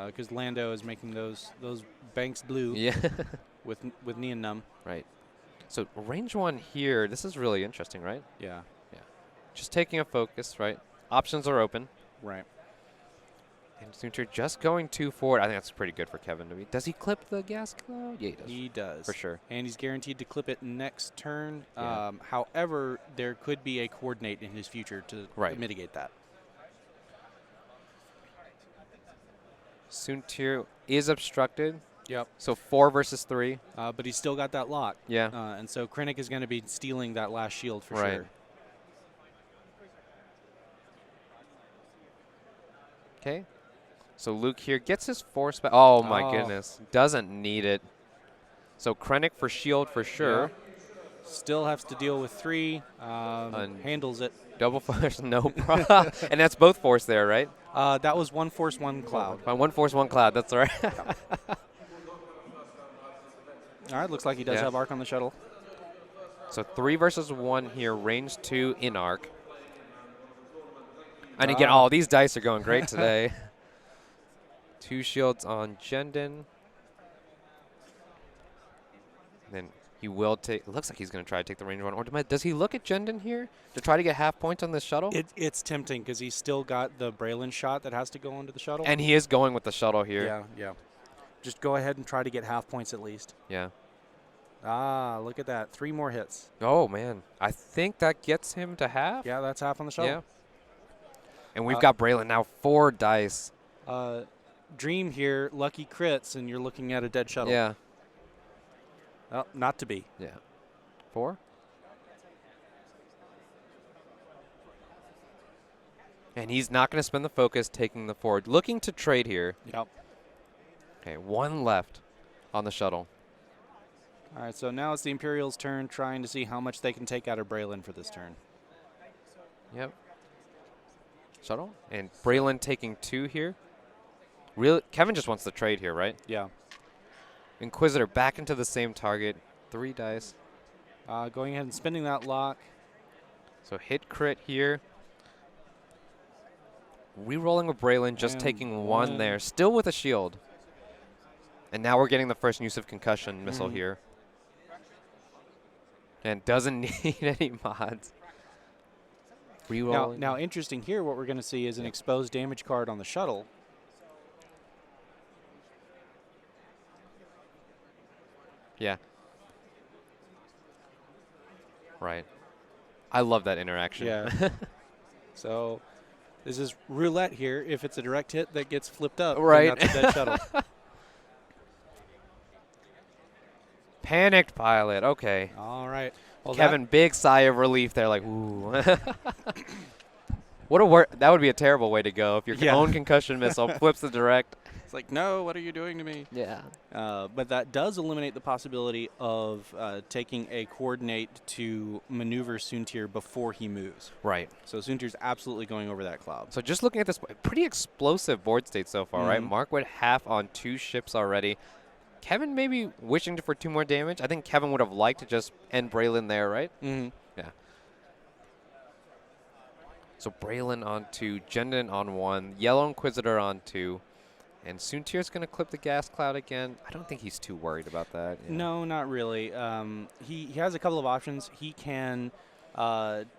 Because Lando is making those banks blue. Yeah. with Neon Numb. Right. So range 1 here, this is really interesting, right? Yeah. Yeah. Just taking a focus, right? Options are open. Right. And Soontir just going 2 forward. I think that's pretty good for Kevin to be. Does he clip the gas cloud? Yeah, he does. He does. For sure. And he's guaranteed to clip it next turn. Yeah. However, there could be a coordinate in his future to mitigate that. Soontir is obstructed. Yep. So 4 versus 3. But he's still got that lock. Yeah. And so Krennic is going to be stealing that last shield for Right. sure. Okay. So Luke here gets his force back. Oh, my Oh. goodness. Doesn't need it. So Krennic for shield for sure. Yeah. Still has to deal with 3. Handles it. Double force, no problem. And that's both force there, right? That was 1 force, 1 cloud. 1 force, 1 cloud. That's right. All right, looks like he does have arc on the shuttle. So 3 versus 1 here, range 2 in arc. And again, these dice are going great today. 2 shields on Jendon. Then he will take. It looks like he's going to try to take the range one. Or does he look at Jendon here to try to get half points on this shuttle? It's tempting because he's still got the Braylon shot that has to go into the shuttle. And he is going with the shuttle here. Yeah. Just go ahead and try to get half points at least. Yeah. Ah, look at that. 3 more hits. Oh, man. I think that gets him to half. Yeah, that's half on the shuttle. Yeah. And we've got Braylon now 4 dice. Dream here, lucky crits, and you're looking at a dead shuttle. Yeah. Well, not to be. Yeah. 4. And he's not going to spend the focus taking the forward. Looking to trade here. Yep. Okay, 1 left on the shuttle. All right, so now it's the Imperials' turn, trying to see how much they can take out of Braylon for this turn. Yep. Shuttle. And Braylon taking 2 here. Really, Kevin just wants to trade here, right? Yeah. Inquisitor back into the same target. 3 dice. Going ahead and spending that lock. So hit crit here. Rerolling with Braylon, just And taking 1 there. Still with a shield. And now we're getting the first use of concussion missile here. And doesn't need any mods. Rerolling. Now, interesting here, what we're going to see is an exposed damage card on the shuttle. Yeah. Right. I love that interaction. Yeah. So this is roulette here. If it's a direct hit that gets flipped up, Right. then that's a dead shuttle. Panicked pilot. Okay. All right. Well, Kevin, big sigh of relief there, like, ooh. That would be a terrible way to go if your own concussion missile flips the direct. It's like, no, what are you doing to me? Yeah. But that does eliminate the possibility of taking a coordinate to maneuver Soontir before he moves. Right. So Soontir's absolutely going over that cloud. So just looking at this, pretty explosive board state so far, right? Marc went half on 2 ships already. Kevin maybe wishing for 2 more damage. I think Kevin would have liked to just end Braylon there, right? Mm-hmm. Yeah. So Braylon on 2, Jendon on 1, Yellow Inquisitor on 2. And Soontir's going to clip the gas cloud again. I don't think he's too worried about that. Yeah. No, not really. He has a couple of options. He can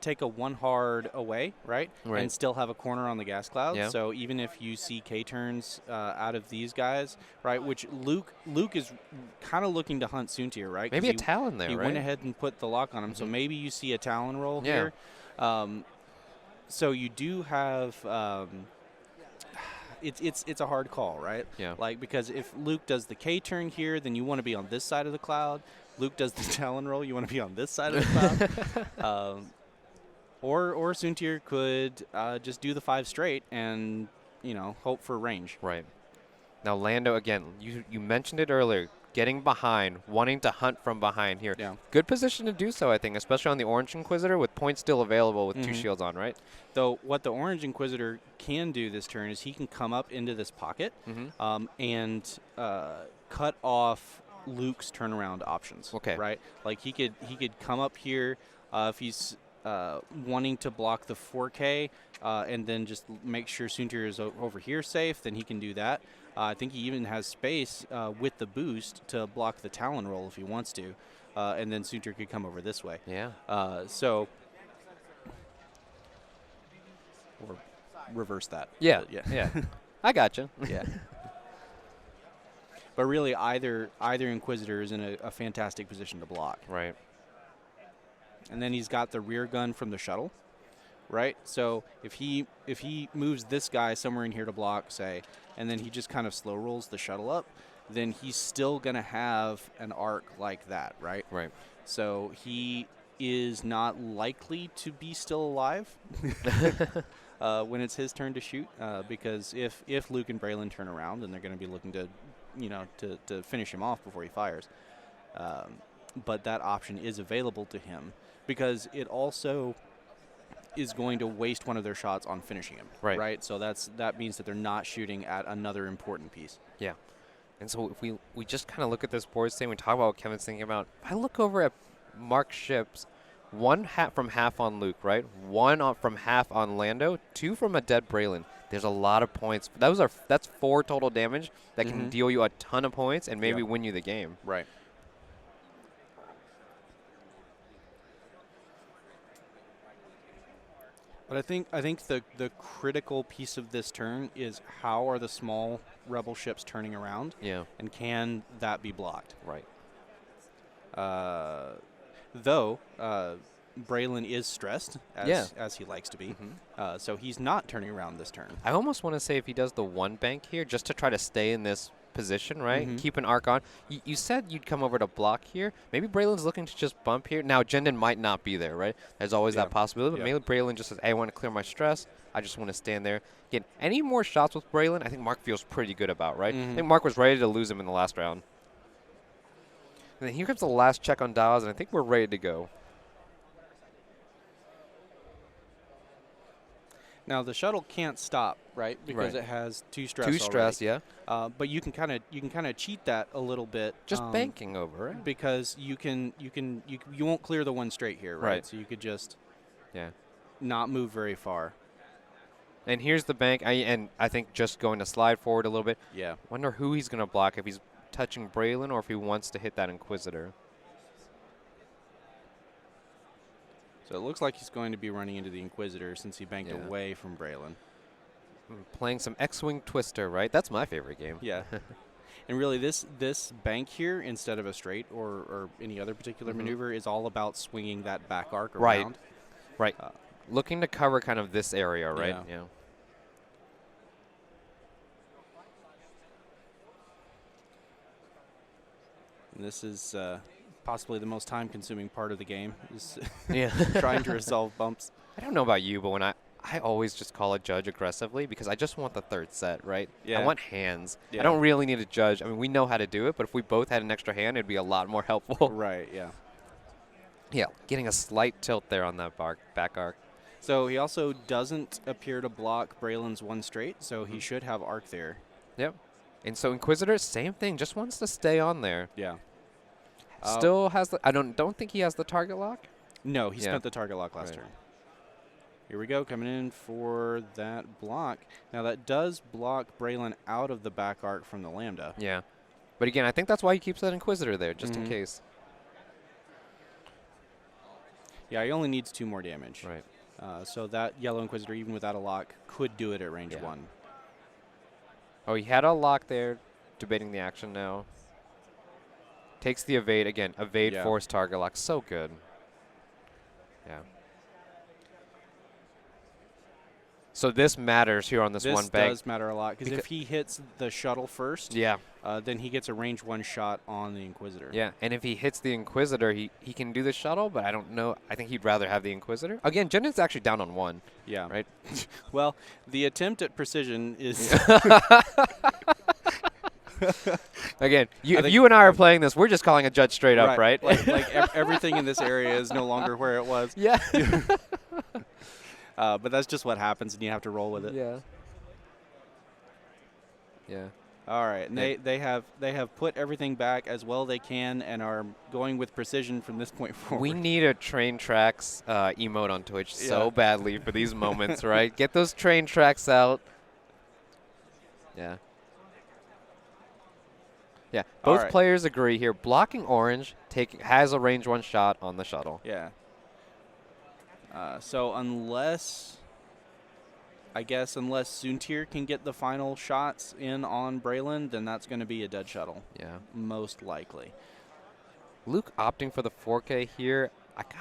take a 1 hard away, right? And still have a corner on the gas cloud. Yeah. So even if you see K-turns out of these guys, right, which Luke is kind of looking to hunt Soontir, right? Maybe a Talon there, He right? went ahead and put the lock on him. So maybe you see a Talon roll Yeah. here. So you do have it's a hard call, right? Yeah. Like, because if Luke does the K turn here, then you want to be on this side of the cloud. Luke does the Talon roll, you want to be on this side of the cloud. Or Soontir could just do the 5 straight and, hope for range. Right. Now Lando, again, you mentioned it earlier, getting behind, wanting to hunt from behind here. Yeah. Good position to do so, I think, especially on the Orange Inquisitor with points still available with 2 shields on, right? Though what the Orange Inquisitor can do this turn is he can come up into this pocket and cut off Luke's turnaround options. Okay. Right? Like he could come up here if he's wanting to block the 4K and then just make sure Soontir is over here safe, then he can do that. I think he even has space with the boost to block the Talon roll if he wants to, and then Soontir could come over this way. Yeah. Or reverse that. Yeah. But Yeah. I gotcha. Yeah. But really, either Inquisitor is in a fantastic position to block. Right. And then he's got the rear gun from the shuttle, right? So if he moves this guy somewhere in here to block, say, and then he just kind of slow rolls the shuttle up, then he's still going to have an arc like that, right? Right. So he is not likely to be still alive when it's his turn to shoot, because if Luke and Braylon turn around, then they're going to be looking to, to finish him off before he fires. But that option is available to him because it also is going to waste one of their shots on finishing him. Right. So that means that they're not shooting at another important piece. Yeah. And so if we just kind of look at this board state, we talk about what Kevin's thinking about. If I look over at Marc's ships, 1 from half on Luke, right? 1 from half on Lando, 2 from a dead Braylon. there's a lot of points. That's 4 total damage that can deal you a ton of points and maybe win you the game. Right. But I think the critical piece of this turn is how are the small rebel ships turning around? Yeah. And can that be blocked? Right. Though Braylon is stressed, as he likes to be, so he's not turning around this turn. I almost want to say if he does the 1 bank here, just to try to stay in this position, right? Keep an arc on. You said you'd come over to block here. Maybe Braylon's looking to just bump here. Now, Jendon might not be there, right? There's always that possibility, but maybe Braylon just says, hey, I want to clear my stress. I just want to stand there. Again, any more shots with Braylon, I think Marc feels pretty good about, right? I think Marc was ready to lose him in the last round. And then here comes the last check on dials, and I think we're ready to go. Now the shuttle can't stop, right? Because it has 2 stress. 2 stress, already. But you can kind of cheat that a little bit. Just banking over, right? Because you won't clear the 1 straight here, right? So you could just not move very far. And here's the bank, and I think just going to slide forward a little bit. Yeah. Wonder who he's going to block, if he's touching Braylon or if he wants to hit that Inquisitor. So it looks like he's going to be running into the Inquisitor since he banked away from Braylon. Playing some X-Wing Twister, right? That's my favorite game. Yeah. And really, this bank here, instead of a straight or any other particular maneuver, is all about swinging that back arc around. Right. Looking to cover kind of this area, right? Yeah. And this is possibly the most time-consuming part of the game, is Yeah. trying to resolve bumps. I don't know about you, but when I always just call a judge aggressively because I just want the 3rd set, right? Yeah. I want hands. Yeah. I don't really need a judge. I mean, we know how to do it, but if we both had an extra hand, it'd be a lot more helpful. Right, yeah. Yeah, getting a slight tilt there on that back arc. So he also doesn't appear to block Braylon's 1 straight, so he should have arc there. Yep. And so Inquisitor, same thing, just wants to stay on there. Yeah. Still has the, I don't think he has the target lock. No, he spent the target lock last turn. Here we go, coming in for that block. Now that does block Braylon out of the back arc from the Lambda. Yeah. But again, I think that's why he keeps that Inquisitor there, just in case. Yeah, he only needs 2 more damage. Right. So that yellow Inquisitor, even without a lock, could do it at range 1. Oh, he had a lock there, debating the action now. Takes the evade again. Evade, force, target lock. So good. Yeah. So this matters here on this 1 bank. This does matter a lot, because if he hits the shuttle first, then he gets a range 1 shot on the Inquisitor. Yeah, and if he hits the Inquisitor, he can do the shuttle, but I don't know. I think he'd rather have the Inquisitor. Again, Jendon's actually down on 1. Yeah. Right? Well, the attempt at precision is... Again, if you and I are playing this, we're just calling a judge straight up, right? Like everything in this area is no longer where it was. Yeah. But that's just what happens, and you have to roll with it. Yeah. Yeah. All right, and they have put everything back as well they can and are going with precision from this point forward. We need a train tracks emote on Twitch so badly for these moments, right? Get those train tracks out. Yeah. Yeah, both players agree here. Blocking orange has a range 1 shot on the shuttle. Yeah. So unless Soontir can get the final shots in on Braylon, then that's going to be a dead shuttle. Yeah. Most likely. Luke opting for the 4K here.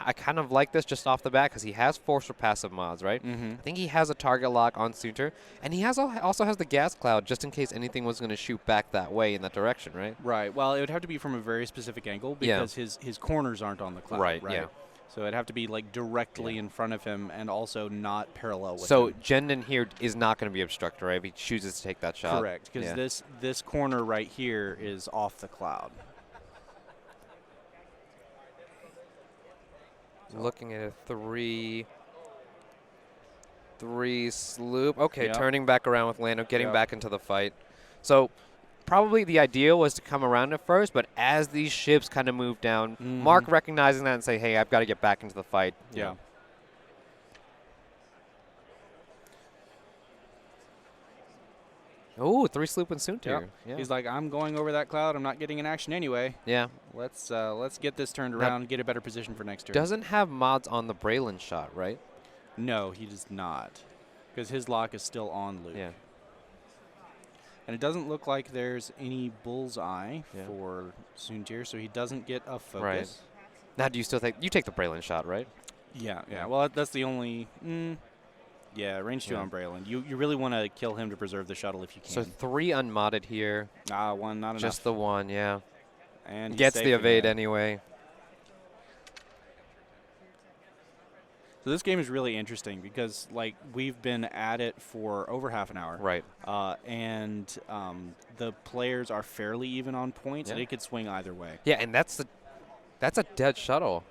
I kind of like this just off the bat because he has force for passive mods, right? I think he has a target lock on Soontir, and he also has the gas cloud just in case anything was going to shoot back that way in that direction, right? Right. Well, it would have to be from a very specific angle because his corners aren't on the cloud. Right. Yeah. So it'd have to be like directly in front of him and also not parallel with him. So Jendon here is not going to be obstructed, right? If he chooses to take that shot. Correct, because this corner right here is off the cloud. Looking at a 3 sloop. Okay, turning back around with Lando, getting back into the fight. So probably the idea was to come around at first, but as these ships kind of move down, Marc recognizing that and say, hey, I've got to get back into the fight. Yeah. Oh, 3 sloop and Soontir. Yep. Yeah. He's like, I'm going over that cloud. I'm not getting an action anyway. Yeah. Let's get this turned around and get a better position for next turn. Doesn't have mods on the Braylon shot, right? No, he does not, because his lock is still on Luke. Yeah. And it doesn't look like there's any bullseye for Soontir, so he doesn't get a focus. Right. Now, do you still take the Braylon shot, right? Yeah. Well, that's the only. Yeah, range 2 on Braylon. You really want to kill him to preserve the shuttle if you can. So 3 unmodded here. One, not enough. Just the one, yeah. And he's gets safe the evade again. anyway. So this game is really interesting because, like, we've been at it for over half an hour. Right. And the players are fairly even on points, and it could swing either way. Yeah, and that's a dead shuttle.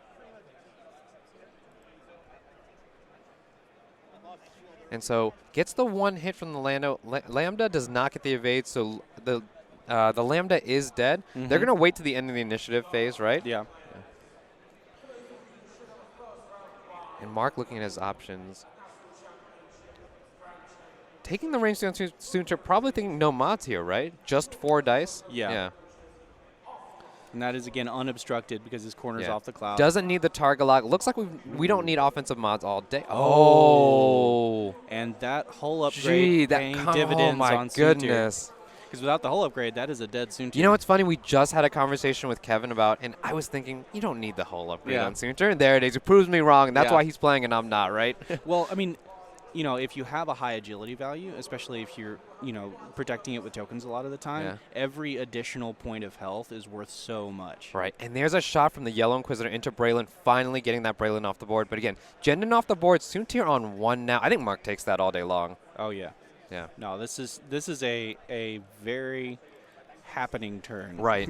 And so gets the 1 hit from the Lando. Lambda does not get the evade, so the Lambda is dead. They're going to wait to the end of the initiative phase, right? Yeah. And Marc looking at his options. Taking the range down Soontir, probably thinking no mods here, right? Just 4 dice? Yeah. And that is, again, unobstructed because his corner's off the cloud. Doesn't need the target lock. Looks like we don't need offensive mods all day. Oh. And that hull upgrade paying dividends on goodness. Because without the hull upgrade, that is a dead Soontir. You know what's funny? We just had a conversation with Kevin about, and I was thinking, you don't need the hull upgrade on Soontir. And there it is. It proves me wrong, and that's why he's playing and I'm not, right? Well, I mean, you know, if you have a high agility value, especially if you're, you know, protecting it with tokens a lot of the time, every additional point of health is worth so much. Right, and there's a shot from the Yellow Inquisitor into Braylon, finally getting that Braylon off the board. But again, Jendon off the board, Soontir on 1 now. I think Marc takes that all day long. Oh, yeah. Yeah. No, this is a very happening turn. Right.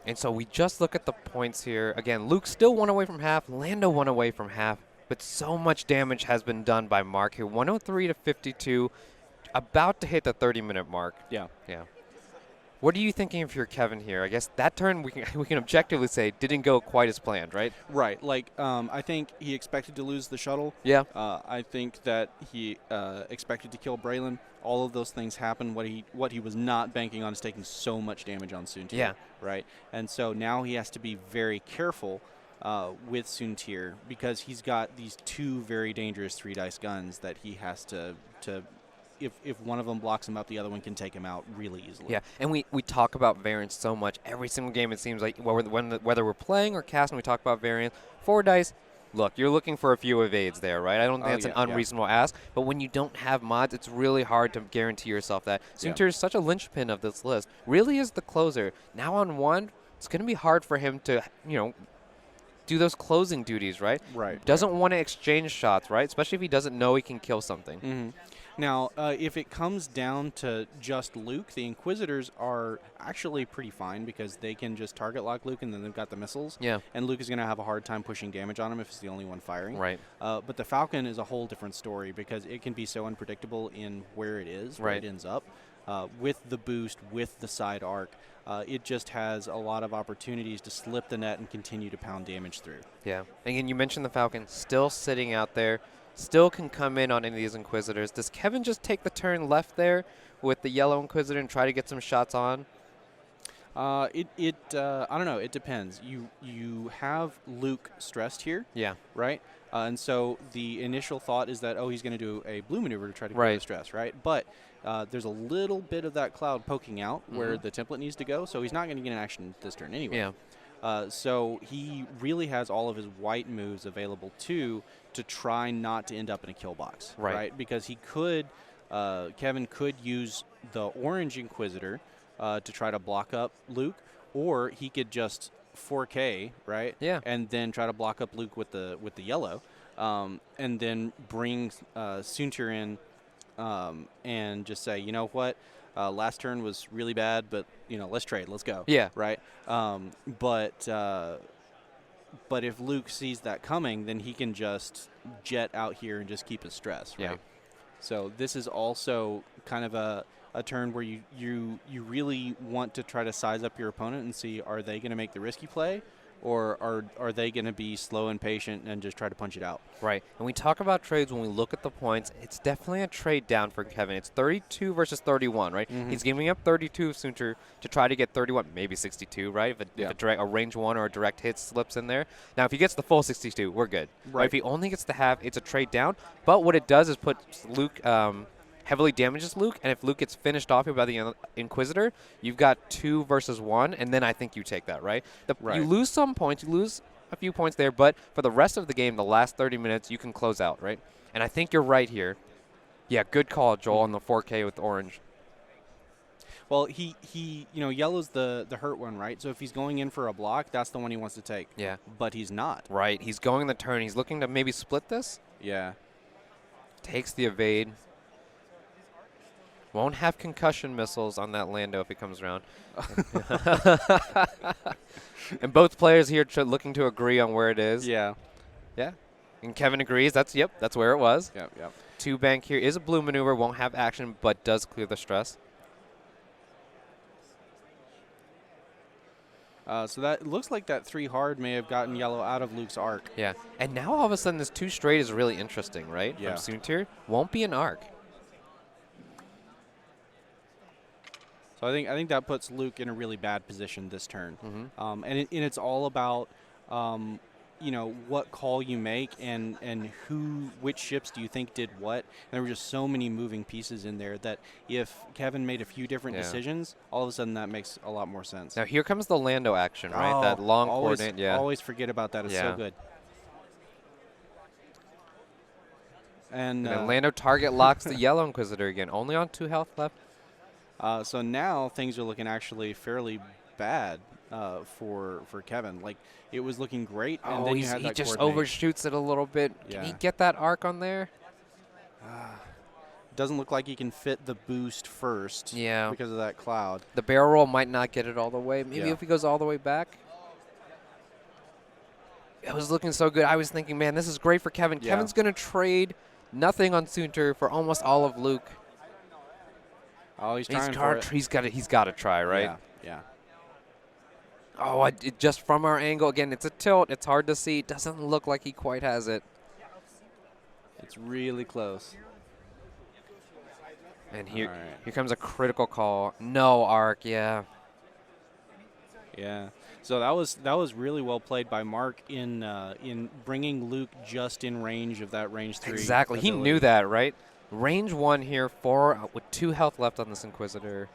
And so we just look at the points here. Again, Luke still 1 away from half. Lando 1 away from half. But so much damage has been done by Marc here. 103 to 52. About to hit the 30-minute mark. Yeah. Yeah. What are you thinking if you're Kevin here? I guess that turn we can objectively say didn't go quite as planned, right? Right. Like, I think he expected to lose the shuttle. Yeah. I think that he expected to kill Braylon. All of those things happened. What he was not banking on is taking so much damage on Soontir. Yeah. Right. And so now he has to be very careful with Soontir because he's got these 2 very dangerous 3-dice guns that he has to if one of them blocks him up, the other one can take him out really easily. Yeah, and we talk about variance so much. Every single game, it seems like, whether we're playing or casting, we talk about variance. 4 dice, look, you're looking for a few evades there, right? I don't think that's an unreasonable ask. But when you don't have mods, it's really hard to guarantee yourself that. Soontir is such a linchpin of this list. Really is the closer. Now on 1, it's going to be hard for him to, you know, do those closing duties, right? Right. Doesn't want to exchange shots, right? Especially if he doesn't know he can kill something. Mm-hmm. Now, if it comes down to just Luke, the Inquisitors are actually pretty fine because they can just target lock Luke and then they've got the missiles. Yeah. And Luke is going to have a hard time pushing damage on him if it's the only one firing. Right. But the Falcon is a whole different story because it can be so unpredictable in where it is, where it ends up. With the boost, with the side arc, it just has a lot of opportunities to slip the net and continue to pound damage through. Yeah. Again, you mentioned the Falcon still sitting out there. Still can come in on any of these Inquisitors. Does Kevin just take the turn left there with the Yellow Inquisitor and try to get some shots on? I don't know. It depends. You have Luke stressed here. Yeah. Right? And so the initial thought is that, he's going to do a blue maneuver to try to clear the stress, right? But there's a little bit of that cloud poking out where the template needs to go, so he's not going to get an action this turn anyway. Yeah. So he really has all of his white moves available too to try not to end up in a kill box, right? Because he could, Kevin could use the orange Inquisitor to try to block up Luke, or he could just 4K, right? Yeah. And then try to block up Luke with the yellow, and then bring Soontir in, and just say, you know what? Last turn was really bad, but let's trade. Let's go. Yeah. Right. But if Luke sees that coming, then he can just jet out here and just keep his stress. Right. Yeah. So this is also kind of a turn where you really want to try to size up your opponent and see, are they going to make the risky play, or are they going to be slow and patient and just try to punch it out? Right. And we talk about trades when we look at the points. It's definitely a trade down for Kevin. It's 32 versus 31, right? He's giving up 32 Soontir to try to get 31, maybe 62, right? If a range 1 or a direct hit slips in there. Now, if he gets the full 62, we're good. Right. If he only gets the half, it's a trade down. But what it does is put Luke heavily damages Luke, and if Luke gets finished off by the Inquisitor, you've got 2 versus 1, and then I think you take that, right? You lose some points, you lose a few points there, but for the rest of the game, the last 30 minutes, you can close out, right? And I think you're right here. Yeah, good call, Joel, on the 4K with orange. Well, he yellow's the hurt one, right? So if he's going in for a block, that's the one he wants to take. Yeah. But he's not. Right, he's going the turn. He's looking to maybe split this. Yeah. Takes the evade. Won't have concussion missiles on that Lando if he comes around. And both players here looking to agree on where it is. Yeah. Yeah. And Kevin agrees. That's where it was. Yep. 2 bank here is a blue maneuver. Won't have action, but does clear the stress. So that looks like that 3 hard may have gotten yellow out of Luke's arc. Yeah. And now all of a sudden this 2 straight is really interesting, right? Yeah. From Soontir. Won't be an arc. So I think that puts Luke in a really bad position this turn. And it's all about what call you make and which ships do you think did what. And there were just so many moving pieces in there that if Kevin made a few different decisions, all of a sudden that makes a lot more sense. Now here comes the Lando action, right? That long coordinate. Yeah. Always forget about that. It's so good. And Lando target locks the yellow Inquisitor again. Only on 2 health left. So now things are looking actually fairly bad for Kevin. Like, it was looking great, and then you had that he just coordinate. overshoots it a little bit. Yeah. Can he get that arc on there? Doesn't look like he can fit the boost first. Yeah. Because of that cloud. The barrel roll might not get it all the way. Maybe if he goes all the way back. It was looking so good. I was thinking, man, this is great for Kevin. Yeah. Kevin's going to trade nothing on Soontir for almost all of Luke. Oh, he's trying for it. He's got to try, right? Yeah. Oh, just from our angle, again, it's a tilt. It's hard to see. It doesn't look like he quite has it. It's really close. And here comes a critical call. No arc, yeah. Yeah. So that was really well played by Marc in bringing Luke just in range of that range 3. Exactly. ability. He knew that, right? Range 1 here, 4 with 2 health left on this Inquisitor.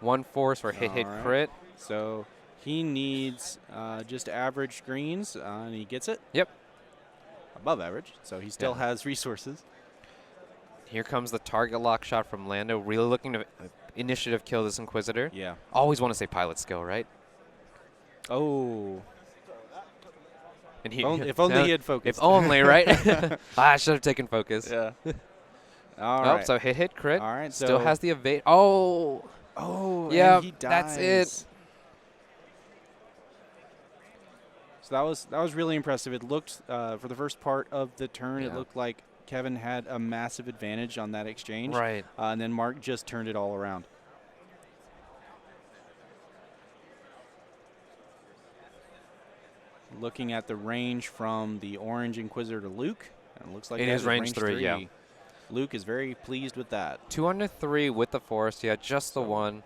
1 force for hit crit. So he needs just average greens, and he gets it. Yep. Above average, so he still has resources. Here comes the target lock shot from Lando, really looking to initiative kill this Inquisitor. Yeah. Always want to say pilot skill, right? Oh. And if only he had focus. If only, right? I should have taken focus. Yeah. All right. So hit crit. All right. Still has the evade. Oh. Oh. Yeah. And he dies. That's it. So that was really impressive. It looked for the first part of the turn, it looked like Kevin had a massive advantage on that exchange. Right. And then Marc just turned it all around. Looking at the range from the orange Inquisitor to Luke, and it looks like it is range 3. Yeah. Luke is very pleased with that. 2 under 3 with the force. Yeah, just the 1.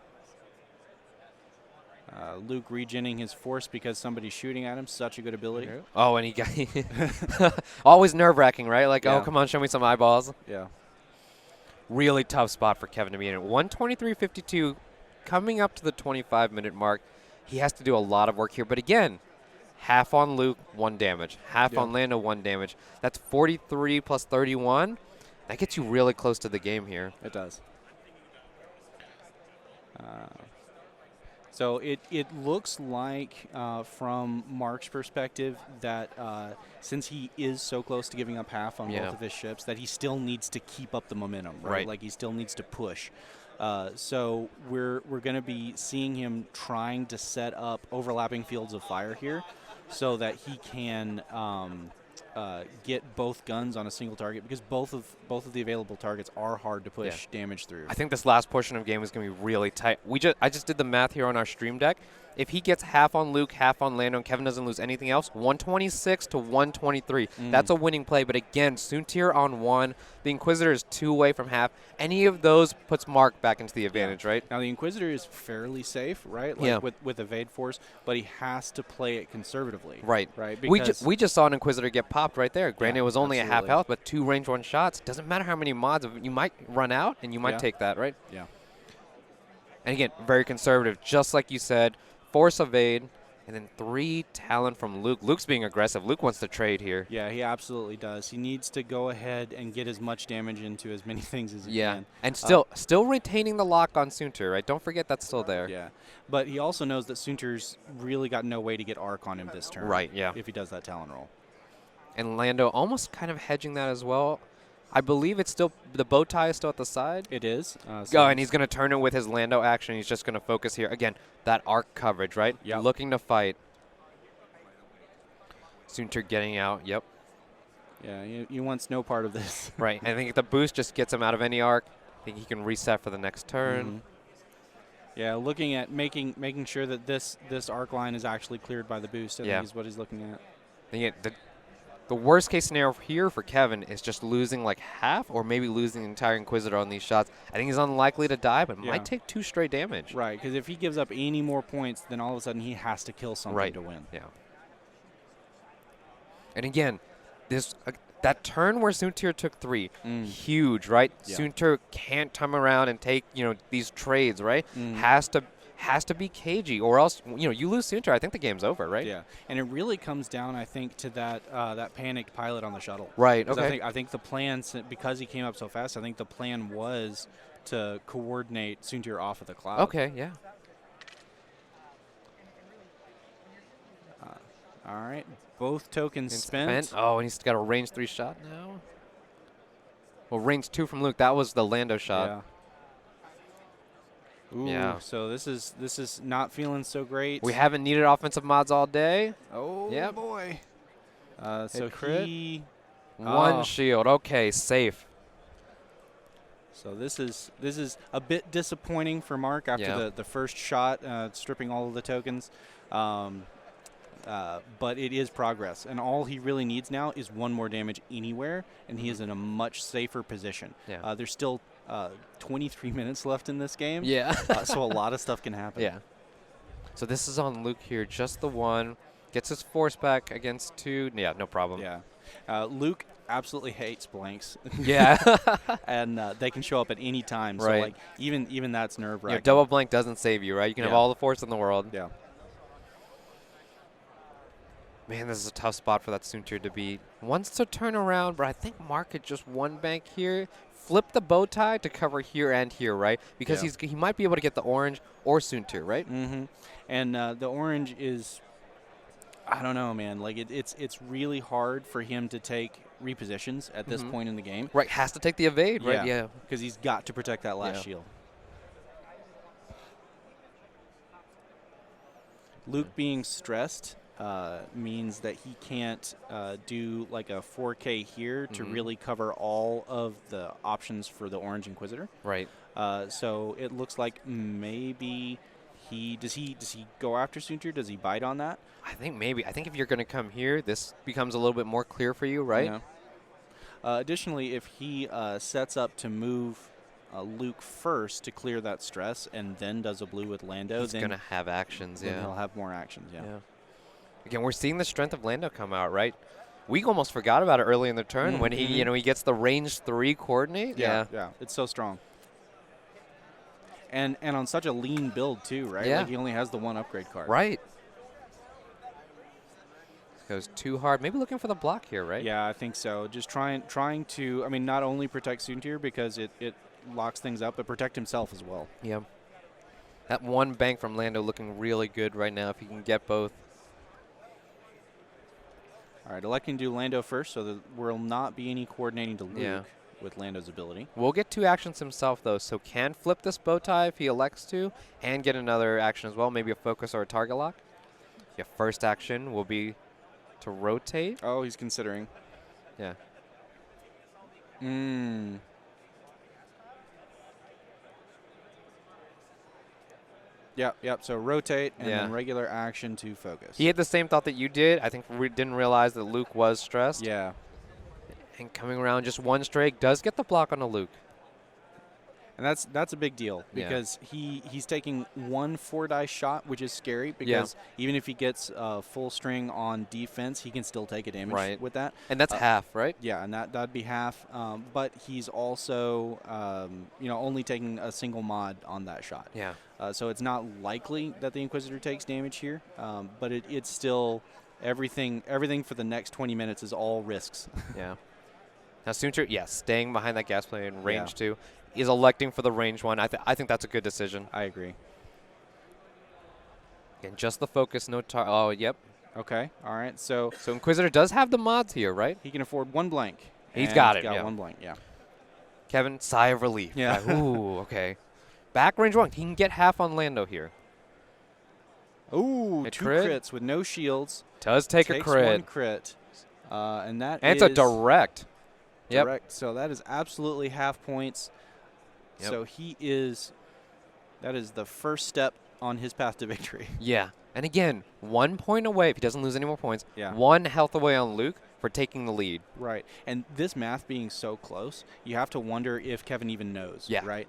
Luke regenning his force because somebody's shooting at him. Such a good ability. Oh, and he got always nerve-wracking, right? Like, oh, come on, show me some eyeballs. Yeah. Really tough spot for Kevin to be in. 123.52, coming up to the 25-minute mark. He has to do a lot of work here. But again, half on Luke, 1 damage. Half on Lando, 1 damage. That's 43 plus 31. That gets you really close to the game here. It does. So it looks like, from Marc's perspective, that since he is so close to giving up half on both of his ships, that he still needs to keep up the momentum, right? Like, he still needs to push. So we're going to be seeing him trying to set up overlapping fields of fire here so that he can get both guns on a single target, because both of the available targets are hard to push damage through. I think this last portion of game is going to be really tight. I just did the math here on our stream deck. if he gets half on Luke, half on Lando, and Kevin doesn't lose anything else, 126 to 123. That's a winning play. But again, Soontir on 1. The Inquisitor is 2 away from half. Any of those puts Marc back into the advantage, right? Now, the Inquisitor is fairly safe, right? Like with Evade Force, but he has to play it conservatively. Right. Because we just saw an Inquisitor get popped right there. Granted, it was only a half absolutely. health, but 2 range 1 shots. Doesn't matter how many mods. You might run out, and you might take that, right? Yeah. And again, very conservative, just like you said. Force evade, and then 3 Talon from Luke. Luke's being aggressive. Luke wants to trade here. Yeah, he absolutely does. He needs to go ahead and get as much damage into as many things as he can. And still retaining the lock on Soontir, right? Don't forget that's still there. Yeah, but he also knows that Soontir's really got no way to get arc on him this turn. Right, yeah. If he does that Talon roll. And Lando almost kind of hedging that as well. I believe it's still, the bow tie is still at the side. It is. And he's going to turn it with his Lando action. He's just going to focus here. Again, that arc coverage, right? Yep. Looking to fight. Soontir getting out, yep. Yeah, you wants no part of this. Right, I think the boost just gets him out of any arc. I think he can reset for the next turn. Yeah, looking at making sure that this arc line is actually cleared by the boost, I think is what he's looking at. Again, the worst case scenario here for Kevin is just losing like half or maybe losing the entire Inquisitor on these shots. I think he's unlikely to die, but might take 2 straight damage. Right, because if he gives up any more points, then all of a sudden he has to kill something to win. Yeah. And again, that turn where Soontir took 3, huge, right? Yeah. Soontir can't come around and take these trades, right? Has to be cagey, or else you lose Soontir. I think the game's over, right? Yeah, and it really comes down, I think, to that panicked pilot on the shuttle. Right. Okay. I think the plan, because he came up so fast, I think the plan was to coordinate Soontir off of the cloud. Okay. Yeah. All right. Both tokens spent. Oh, and he's got a range 3 shot now. Well, range 2 from Luke. That was the Lando shot. Yeah. Ooh, so this is not feeling so great. We haven't needed offensive mods all day. Oh boy. So crit. he 1 shield. Okay, safe. So this is a bit disappointing for Marc after the first shot, stripping all of the tokens. But it is progress, and all he really needs now is 1 more damage anywhere, and he is in a much safer position. Yeah. There's still 23 minutes left in this game. Yeah. So a lot of stuff can happen. Yeah. So this is on Luke here, just the 1. Gets his force back against 2. Yeah, no problem. Yeah. Luke absolutely hates blanks. Yeah. And they can show up at any time. So like even that's nerve-wracking. Double blank doesn't save you, right? You can have all the force in the world. Yeah. Man, this is a tough spot for that Soontir to beat. Wants to turn around, but I think Marc could just 1 bank here. Flip the bow tie to cover here and here, right? Because he might be able to get the orange or Soontir, right? Mm-hmm. And the orange is, I don't know, man. Like it's really hard for him to take repositions at this point in the game. Right, has to take the evade, right? Yeah. Because he's got to protect that last shield. Luke being stressed means that he can't do like a 4K here to really cover all of the options for the Orange Inquisitor. Right. So it looks like maybe does he go after Soontir? Does he bite on that? I think maybe. I think if you're going to come here, this becomes a little bit more clear for you, right? Yeah. Additionally, if he sets up to move Luke first to clear that stress and then does a blue with Lando, he's going to have actions, then he'll have more actions, yeah. Again, we're seeing the strength of Lando come out, right? We almost forgot about it early in the turn when he, he gets the range 3 coordinate. Yeah, it's so strong. And on such a lean build too, right? Yeah. Like he only has the 1 upgrade card. Right. Goes too hard. Maybe looking for the block here, right? Yeah, I think so. Just trying to, I mean, not only protect Soontir because it locks things up, but protect himself as well. Yeah. That 1 bank from Lando looking really good right now if he can get both. All right, electing to do Lando first, so there will not be any coordinating to Luke with Lando's ability. We'll get 2 actions himself, though, so can flip this bow tie if he elects to, and get another action as well, maybe a focus or a target lock. Yeah, first action will be to rotate. Oh, he's considering. Yeah. Mm. Yep. So rotate and then regular action to focus. He had the same thought that you did. I think we didn't realize that Luke was stressed. Yeah. And coming around just one strike does get the block on a Luke. And that's a big deal because he's taking one 4-die shot, which is scary because even if he gets full string on defense, he can still take a damage with that. And that's half, right? Yeah, and that'd be half. But he's also only taking a single mod on that shot. Yeah. So it's not likely that the Inquisitor takes damage here, but it's still everything for the next 20 minutes is all risks. Yeah. Now Soontir, staying behind that gas plane, range 2. Is electing for the range 1. I think that's a good decision. I agree. And just the focus, no tar. Oh, yep. Okay. All right. So Inquisitor does have the mods here, right? He can afford one blank. He's got it. Got one blank. Yeah. Kevin, sigh of relief. Yeah. Ooh. Okay. Back range 1. He can get half on Lando here. Ooh. 2 crits with no shields. Does take a crit. One crit. And it's a direct. Direct. So that is absolutely half points. Yep. So that is the first step on his path to victory. Yeah. And again, 1 point away if he doesn't lose any more points. Yeah. 1 health away on Luke for taking the lead. Right. And this math being so close, you have to wonder if Kevin even knows. Yeah. Right.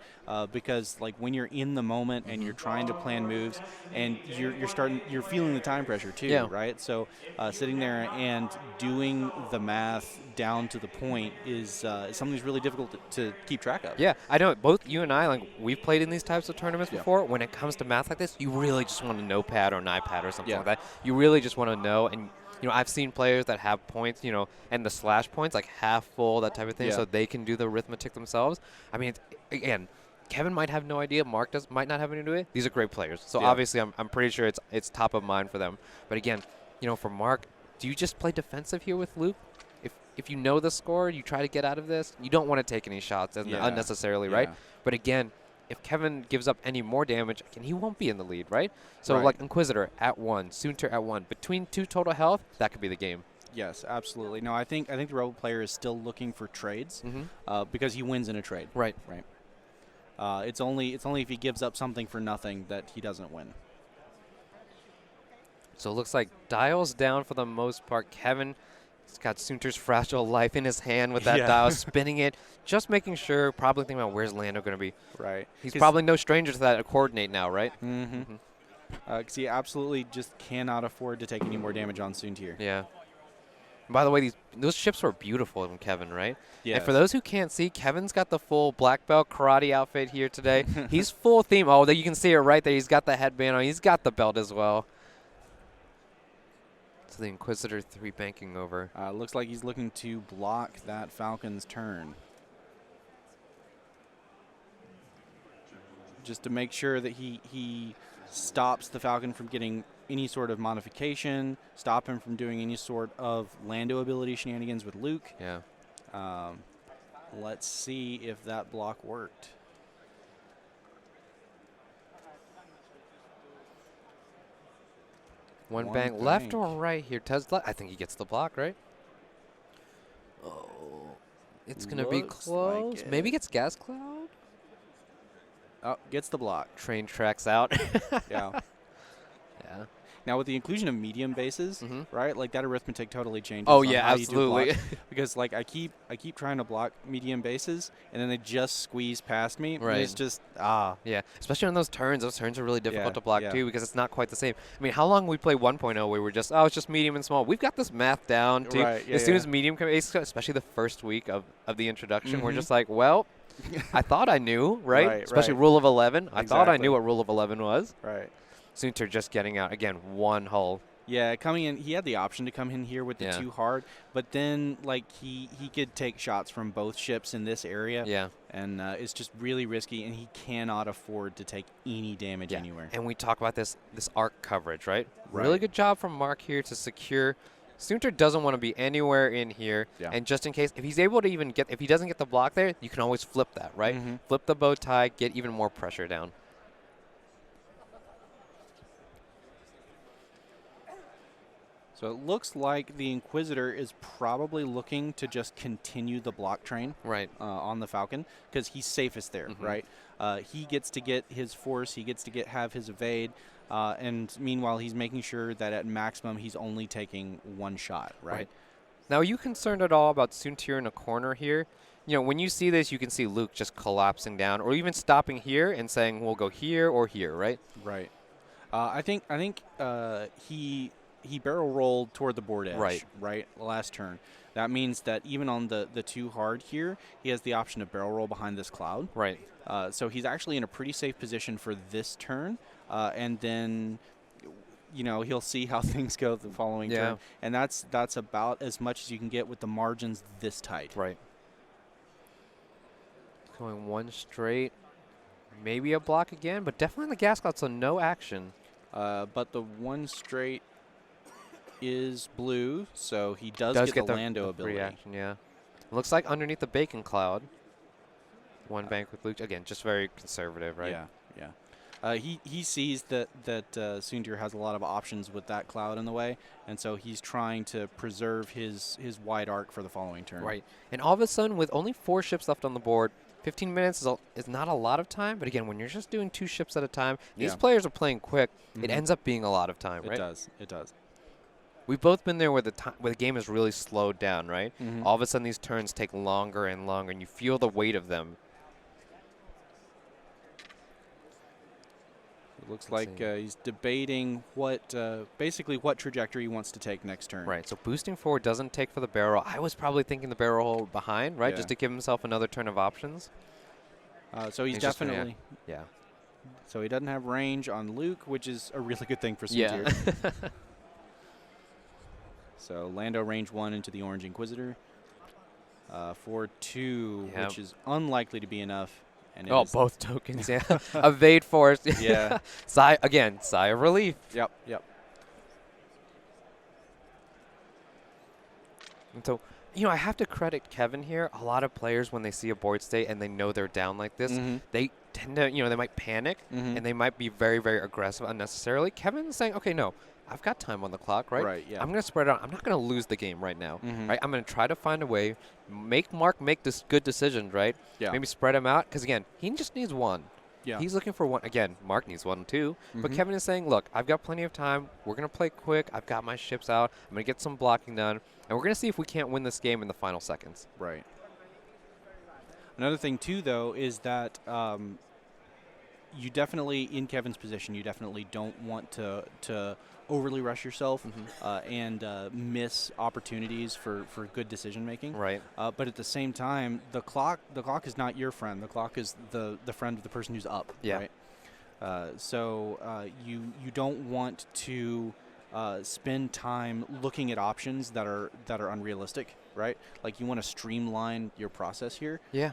Because like when you're in the moment and you're trying to plan moves and you're feeling the time pressure too. Yeah. Right. So sitting there and doing the math down to the point is something that's really difficult to keep track of. Yeah, I know. Both you and I, we've played in these types of tournaments before. When it comes to math like this, you really just want a notepad or an iPad or something like that. You really just want to know. And, I've seen players that have points, and the slash points, like half full, that type of thing, so they can do the arithmetic themselves. I mean, again, Kevin might have no idea. Marc might not have any idea. These are great players. So, obviously, I'm pretty sure it's top of mind for them. But, again, for Marc, do you just play defensive here with Luke? If you know the score, you try to get out of this. You don't want to take any shots unnecessarily, right? But again, if Kevin gives up any more damage, again, he won't be in the lead, right? So like Inquisitor at 1, Soontir at 1, between 2 total health, that could be the game. Yes, absolutely. No, I think the Rebel player is still looking for trades because he wins in a trade. Right. Right. It's only if he gives up something for nothing that he doesn't win. So it looks like dials down for the most part. Kevin. He's got Soontir's Fragile Life in his hand with that dial, spinning it, just making sure, probably thinking about where's Lando going to be. Right. He's probably no stranger to that coordinate now, right? Mm-hmm. Because he absolutely just cannot afford to take any more damage on Soontir. Yeah. By the way, those ships were beautiful from Kevin, right? Yeah. And for those who can't see, Kevin's got the full black belt karate outfit here today. He's full theme. Oh, there you can see it right there. He's got the headband on. He's got the belt as well. So the Inquisitor 3 banking over. Looks like he's looking to block that Falcon's turn. Just to make sure that he stops the Falcon from getting any sort of modification, stop him from doing any sort of Lando ability shenanigans with Luke. Yeah. Let's see if that block worked. One bank left or right here. Tesla, I think he gets the block, right? Oh, it's going to be close. Like maybe gets gas cloud. Oh, gets the block. Train tracks out. Yeah. Yeah. Now, with the inclusion of medium bases, right, like that arithmetic totally changes. Oh, yeah, absolutely. Because, like, I keep trying to block medium bases, and then they just squeeze past me. Right. And it's just, Yeah, especially on those turns. Those turns are really difficult to block, too, because it's not quite the same. I mean, how long we play 1.0 where we're just, it's just medium and small. We've got this math down, too. Right, as soon as medium comes, especially the first week of the introduction, we're just like, well, I thought I knew, right? Especially rule of 11. I thought I knew what rule of 11 was. Right. Soontir just getting out. Again, one hull. Yeah, coming in, he had the option to come in here with the 2 hard, but then, like, he could take shots from both ships in this area. Yeah. And it's just really risky, and he cannot afford to take any damage anywhere. And we talk about this arc coverage, right? Really good job from Marc here to secure. Soontir doesn't want to be anywhere in here. Yeah. And just in case, if he's able to if he doesn't get the block there, you can always flip that, right? Flip the bow tie, get even more pressure down. So it looks like the Inquisitor is probably looking to just continue the block train on the Falcon because he's safest there, right? He gets to get his force, he gets to have his evade, and meanwhile he's making sure that at maximum he's only taking one shot, right? Now, are you concerned at all about Soontir in a corner here? You know, when you see this, you can see Luke just collapsing down or even stopping here and saying, we'll go here or here, right? Right. I think he barrel rolled toward the board edge, right, last turn. That means that even on the too hard here, he has the option to barrel roll behind this cloud. Right. So he's actually in a pretty safe position for this turn, and then, you know, he'll see how things go the following turn. And that's about as much as you can get with the margins this tight. Right. Going one straight. Maybe a block again, but definitely on the gas cloud, so no action. But the one straight is blue, so he does get the Lando ability. Reaction, yeah. It looks like underneath the bacon cloud. One bank with Luke. Again, just very conservative, right? Yeah. He sees that Soontir has a lot of options with that cloud in the way, and so he's trying to preserve his wide arc for the following turn. Right. And all of a sudden, with only 4 ships left on the board, 15 minutes is not a lot of time, but again, when you're just doing 2 ships at a time, these players are playing quick. It ends up being a lot of time, right? It does. We've both been there where the game is really slowed down, right? All of a sudden, these turns take longer and longer, and you feel the weight of them. It looks like he's debating basically what trajectory he wants to take next turn. Right, so boosting forward doesn't take for the barrel. I was probably thinking the barrel roll behind, right, just to give himself another turn of options. So he's definitely... Yeah. So he doesn't have range on Luke, which is a really good thing for Soontir. Yeah. So Lando range 1 into the Orange Inquisitor. 4-2, which is unlikely to be enough. And both tokens, yeah. Evade force. Yeah. Sigh of relief. Yep. And so, you know, I have to credit Kevin here. A lot of players, when they see a board state and they know they're down like this, they tend to, you know, they might panic and they might be very, very aggressive unnecessarily. Kevin's saying, okay, no, I've got time on the clock, right? Right, yeah. I'm going to spread it out. I'm not going to lose the game right now, right? I'm going to try to find a way, make Marc make this good decisions, right? Yeah. Maybe spread him out, because, again, he just needs one. Yeah. He's looking for one. Again, Marc needs one too. But Kevin is saying, look, I've got plenty of time. We're going to play quick. I've got my ships out. I'm going to get some blocking done. And we're going to see if we can't win this game in the final seconds. Right. Another thing, too, though, is that you definitely, in Kevin's position, you definitely don't want to overly rush yourself and miss opportunities for good decision making. Right. But at the same time, the clock is not your friend. The clock is the friend of the person who's up. Yeah. Right. So you don't want to spend time looking at options that are unrealistic. Right. Like you want to streamline your process here. Yeah.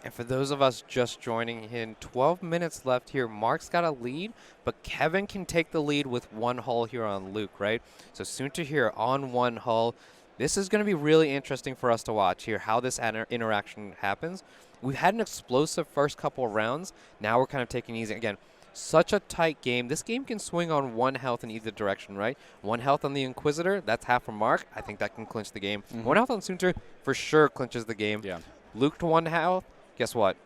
And for those of us just joining in, 12 minutes left here. Marc's got a lead, but Kevin can take the lead with one hull here on Luke, right? So Soontir here on one hull. This is going to be really interesting for us to watch here, how this interaction happens. We've had an explosive first couple of rounds. Now we're kind of taking it easy. Again, such a tight game. This game can swing on 1 health in either direction, right? 1 health on the Inquisitor, that's half from Marc. I think that can clinch the game. 1 health on Soontir for sure clinches the game. Yeah. Luke to 1 health. Guess what?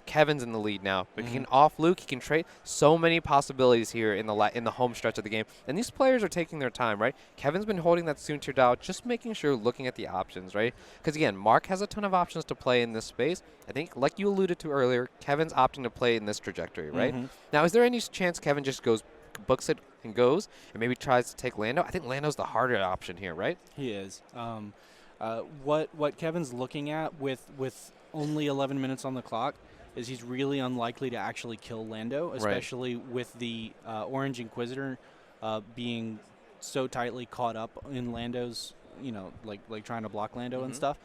Kevin's in the lead now. But he can off Luke. He can trade. So many possibilities here in the home stretch of the game. And these players are taking their time, right? Kevin's been holding that Soontir dial, just making sure, looking at the options, right? Because, again, Marc has a ton of options to play in this space. I think, like you alluded to earlier, Kevin's opting to play in this trajectory, right? Now, is there any chance Kevin just books it and goes, and maybe tries to take Lando? I think Lando's the harder option here, right? He is. What Kevin's looking at with only 11 minutes on the clock is he's really unlikely to actually kill Lando, especially with the Orange Inquisitor being so tightly caught up in Lando's, like trying to block Lando and stuff.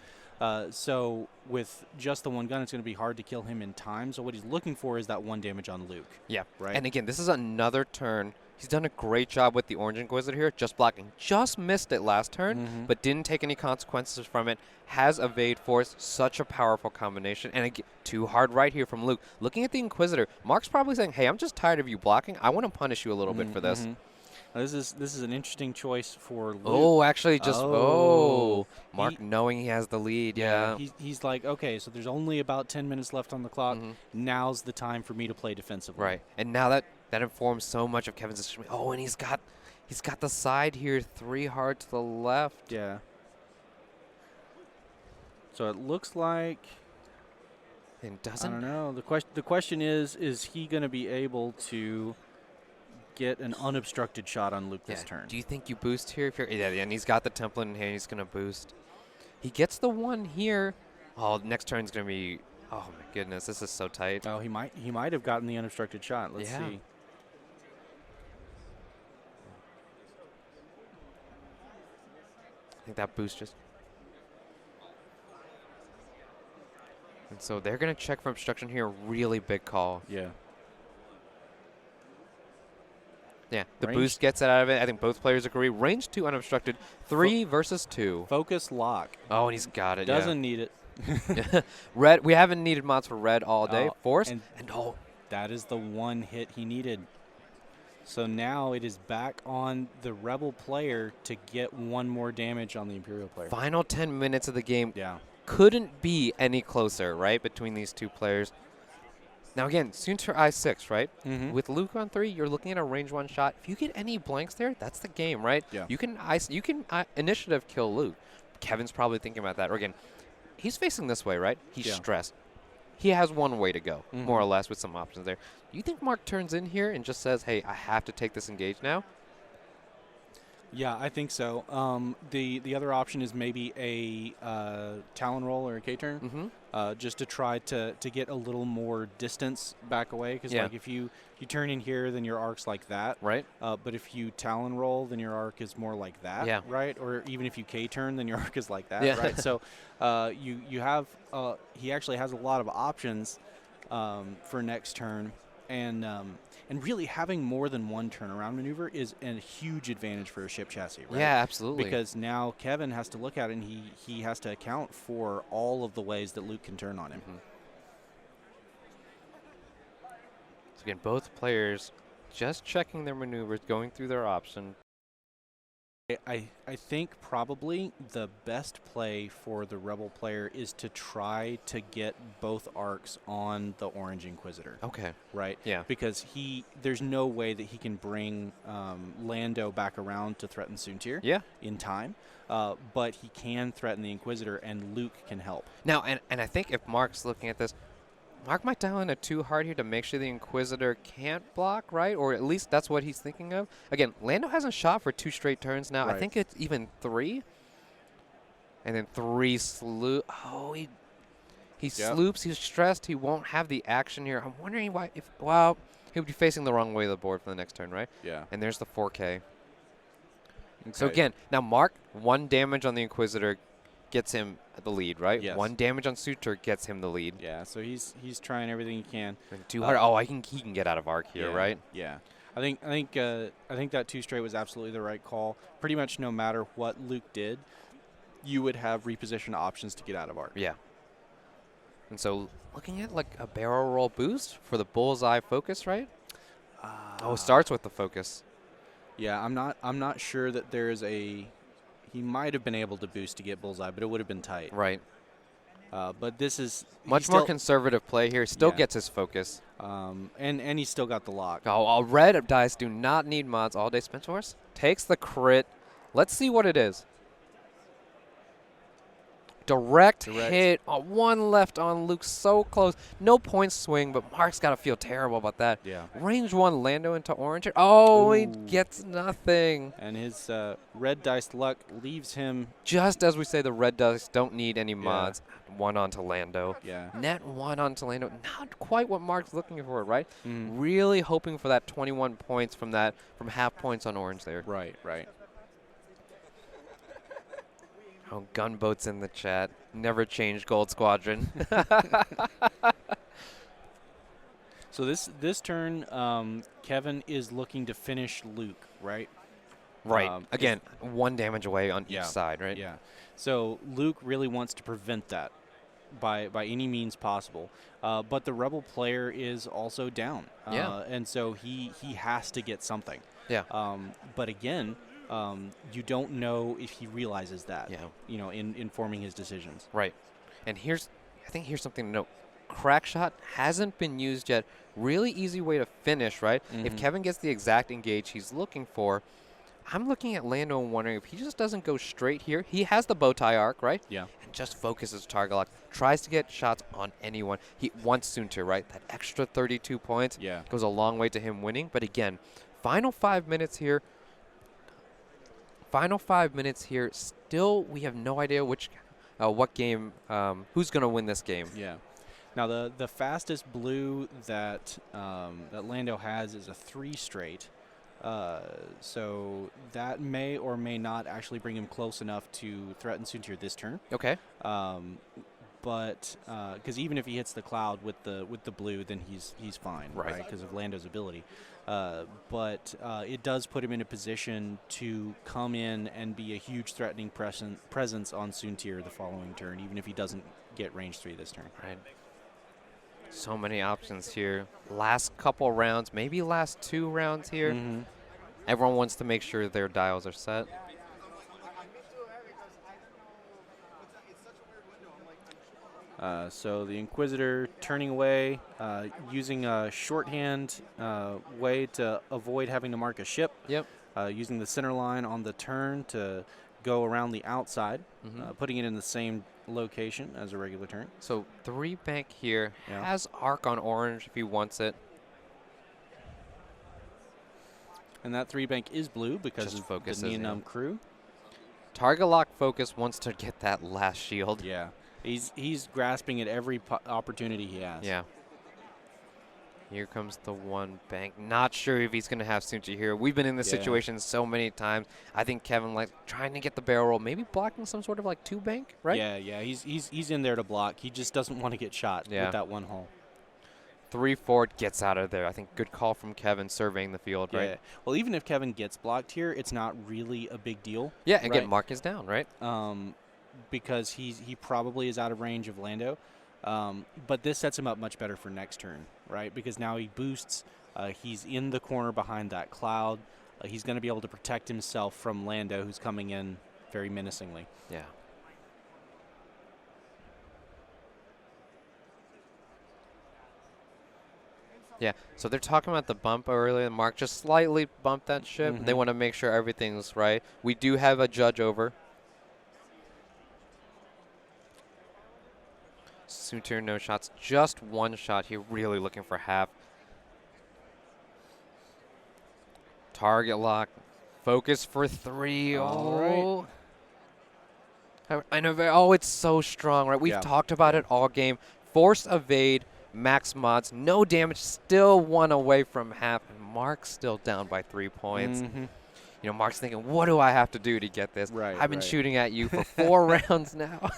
So with just the 1 gun, it's going to be hard to kill him in time. So what he's looking for is that 1 damage on Luke. Yeah. Right. And again, this is another turn. He's done a great job with the Orange Inquisitor here, just blocking. Just missed it last turn, but didn't take any consequences from it. Has evade force, such a powerful combination. And again, too hard right here from Luke. Looking at the Inquisitor, Marc's probably saying, hey, I'm just tired of you blocking. I want to punish you a little bit for this. This is an interesting choice for Luke. Oh, actually, just Marc He- knowing he has the lead. Yeah. He's like, okay, so there's only about 10 minutes left on the clock. Now's the time for me to play defensively. Right. And now that informs so much of Kevin's decision. Oh, and he's got the side here, 3 hard to the left. Yeah. So it looks like. And doesn't. I don't know. The question is he going to be able to get an unobstructed shot on Luke this turn? Do you think you boost here? If you're, and he's got the template in hand. He's going to boost. He gets the 1 here. Oh, next turn's going to be. Oh my goodness, this is so tight. Oh, he might have gotten the unobstructed shot. Let's see. I think that boost just. And so they're going to check for obstruction here. Really big call. Yeah. Yeah, the Range. boost gets it out of it. I think both players agree. Range 2 unobstructed. 3 versus 2. Focus lock. Oh, and he's got it. Doesn't need it. Red. We haven't needed mods for red all day. Force. And oh. That is the 1 hit he needed. So now it is back on the Rebel player to get 1 more damage on the Imperial player. Final 10 minutes of the game. Yeah. Couldn't be any closer, right, between these 2 players. Now, again, Soontir I6, right? With Luke on 3, you're looking at a range 1 shot. If you get any blanks there, that's the game, right? Yeah. You can initiative kill Luke. Kevin's probably thinking about that. Or again, he's facing this way, right? He's stressed. He has 1 way to go, more or less, with some options there. Do you think Marc turns in here and just says, hey, I have to take this engage now? Yeah, I think so. The other option is maybe a Talon roll or a K-turn, just to try to get a little more distance back away. Because like if you turn in here, then your arc's like that. Right. But if you Talon roll, then your arc is more like that. Yeah. Right. Or even if you K-turn, then your arc is like that. Yeah. Right. So you have he actually has a lot of options for next turn, and really having more than 1 turnaround maneuver is a huge advantage for a ship chassis, right? Yeah, absolutely. Because now Kevin has to look at it, and he has to account for all of the ways that Luke can turn on him. So again, both players just checking their maneuvers, going through their option. I think probably the best play for the Rebel player is to try to get both arcs on the Orange Inquisitor. Okay. Right? Yeah. Because there's no way that he can bring Lando back around to threaten Soontir in time. But he can threaten the Inquisitor, and Luke can help. Now, and I think if Marc's looking at this, Marc might dial in a 2 hard here to make sure the Inquisitor can't block, right? Or at least that's what he's thinking of. Again, Lando hasn't shot for 2 straight turns now. Right. I think it's even 3. And then 3 sloop. Oh, he sloops. He's stressed. He won't have the action here. I'm wondering why. Well, he would be facing the wrong way of the board for the next turn, right? Yeah. And there's the 4K. Okay. So again, now Marc, 1 damage on the Inquisitor gets him the lead, right? Yes. 1 damage on Soontir gets him the lead. Yeah, so he's trying everything he can. And 200. He can get out of arc here, right? Yeah. I think that 2 straight was absolutely the right call. Pretty much no matter what Luke did, you would have reposition options to get out of arc. Yeah. And so looking at like a barrel roll boost for the bullseye focus, right? It starts with the focus. Yeah, I'm not sure that there is a. He might have been able to boost to get bullseye, but it would have been tight. Right. But this is much more conservative play here. Still gets his focus. And he's still got the lock. Oh, red dice do not need mods all day. Spencer's takes the crit. Let's see what it is. Direct hit. 1 left on Luke. So close. No point swing, but Marc's got to feel terrible about that. Yeah. Range 1 Lando into orange. Oh, he gets nothing. And his red dice luck leaves him. Just as we say, the red dice don't need any mods. 1 onto Lando. Yeah. Net 1 onto Lando. Not quite what Marc's looking for, right? Really hoping for that 21 points from half points on orange there. Right. Oh, gunboats in the chat. Never change Gold Squadron. So this turn, Kevin is looking to finish Luke, right? Right. Again, 1 damage away on each side, right? Yeah. So Luke really wants to prevent that. by any means possible. But the Rebel player is also down. And so he has to get something. Yeah. But again, you don't know if he realizes that, Yeah. in forming his decisions. Right. And I think here's something to note. Crack shot hasn't been used yet. Really easy way to finish, right? If Kevin gets the exact engage he's looking for, I'm looking at Lando and wondering if he just doesn't go straight here. He has the bow tie arc, right? Yeah. And just focuses target lock. Tries to get shots on anyone. He wants Soontir, right? That extra 32 points goes a long way to him winning. But again, final 5 minutes here. Still, we have no idea what game, who's going to win this game. Yeah. Now, the fastest blue that Lando has is a 3 straight. So that may or may not actually bring him close enough to threaten Soontir this turn. Okay. But because even if he hits the cloud with the blue, then he's fine, right? Because of Lando's ability. But it does put him in a position to come in and be a huge threatening presence on Soontir the following turn, even if he doesn't get range 3 this turn. Right. So many options here. Last couple rounds, maybe last 2 rounds here. Everyone wants to make sure their dials are set. So the Inquisitor turning away, using a shorthand way to avoid having to mark a ship. Yep. Using the center line on the turn to go around the outside, putting it in the same location as a regular turn. So 3 bank here, has arc on orange if he wants it. And that 3 bank is blue because Just of the Neonum crew. Target lock focus wants to get that last shield. Yeah. He's grasping at every opportunity he has. Yeah. Here comes the 1 bank. Not sure if he's going to have Soontir here. We've been in this situation so many times. I think Kevin trying to get the barrel roll, maybe blocking some sort of 2 bank, right? Yeah. He's in there to block. He just doesn't want to get shot with that 1 hole. 3-4 gets out of there. I think good call from Kevin surveying the field, right? Well, even if Kevin gets blocked here, it's not really a big deal. Yeah, again, Marc is down, right? Because he probably is out of range of Lando. But this sets him up much better for next turn, right? Because now he boosts. He's in the corner behind that cloud. He's going to be able to protect himself from Lando, who's coming in very menacingly. Yeah. Yeah, so they're talking about the bump earlier. Marc just slightly bumped that ship. They want to make sure everything's right. We do have a judge over. Soontir, no shots. Just 1 shot here. Really looking for half. Target lock. Focus for 3. All right. I know. Oh, it's so strong, right? We've talked about it all game. Force evade. Max mods. No damage. Still 1 away from half. And Marc's still down by 3 points. Marc's thinking, what do I have to do to get this? I've been shooting at you for 4 rounds now.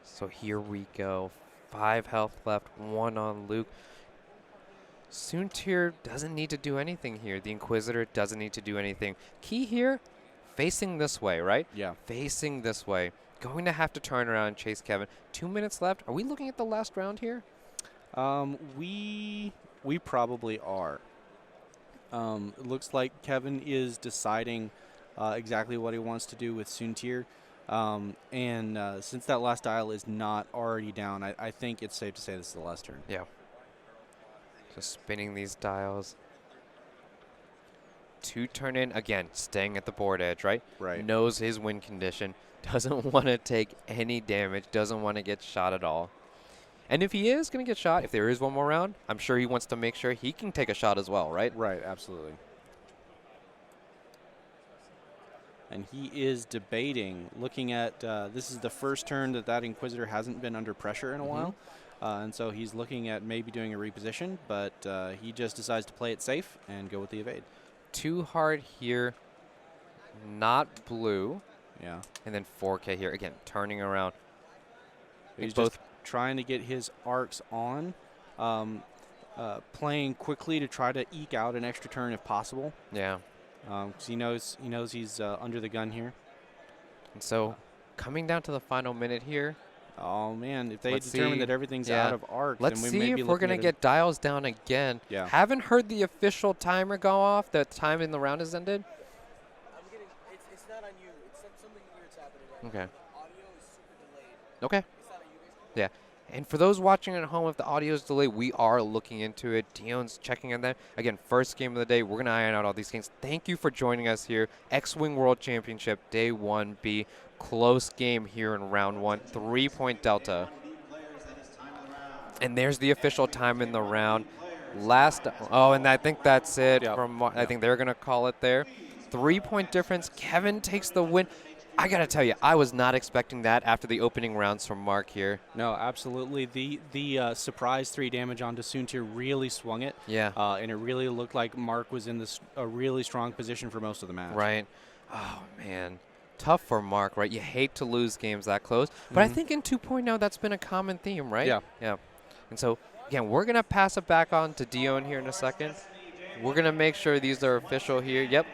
So here we go. 5 health left, 1 on Luke. Soontir doesn't need to do anything here. The Inquisitor doesn't need to do anything. Key here, facing this way, right? Yeah. Facing this way. Going to have to turn around and chase Kevin. 2 minutes left. Are we looking at the last round here? We probably are. It looks like Kevin is deciding exactly what he wants to do with Soontir. And since that last dial is not already down, I think it's safe to say this is the last turn. Yeah. Just spinning these dials. 2 turn in. Again, staying at the board edge, right? Right. Knows his win condition. Doesn't want to take any damage. Doesn't want to get shot at all. And if he is going to get shot, if there is 1 more round, I'm sure he wants to make sure he can take a shot as well, right? Right, absolutely. And he is debating, looking at, this is the first turn that Inquisitor hasn't been under pressure in a while. And so he's looking at maybe doing a reposition, but he just decides to play it safe and go with the evade. 2 hard here, not blue. Yeah. And then 4K here. Again, turning around. He's both trying to get his arcs on, playing quickly to try to eke out an extra turn if possible. Yeah. 'cause he knows he's under the gun here. And so coming down to the final minute here. Oh man, if they Let's determine see. that everything's Yeah. out of arc, Let's then we see may be if we're looking going to at get dials down again. Yeah. Haven't heard the official timer go off. The time in the round has ended. I'm getting. It's not on you. It's something weird's happening right Okay. now. The audio is super delayed. Okay. It's not on you guys. Yeah. And for those watching at home, if the audio is delayed, we are looking into it. Dion's checking on that. Again, first game of the day. We're going to iron out all these games. Thank you for joining us here. X-Wing World Championship, Day 1B. Close game here in round 1. 3-point delta. And there's the official time in the round. And I think that's it. Yep. I think they're going to call it there. 3-point difference. Kevin takes the win. I got to tell you, I was not expecting that after the opening rounds from Marc here. No, absolutely. The surprise 3 damage onto Soontir really swung it. Yeah. And it really looked like Marc was in a really strong position for most of the match. Right. Oh, man. Tough for Marc, right? You hate to lose games that close. But I think in 2.0, that's been a common theme, right? Yeah. Yeah. And so, again, we're going to pass it back on to Dion here in a second. We're going to make sure these are official here. Yep.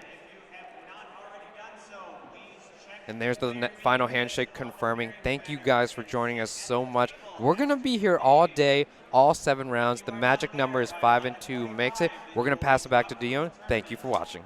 And there's the final handshake confirming. Thank you guys for joining us so much. We're going to be here all day, all 7 rounds. The magic number is 5 and 2 makes it. We're going to pass it back to Dion. Thank you for watching.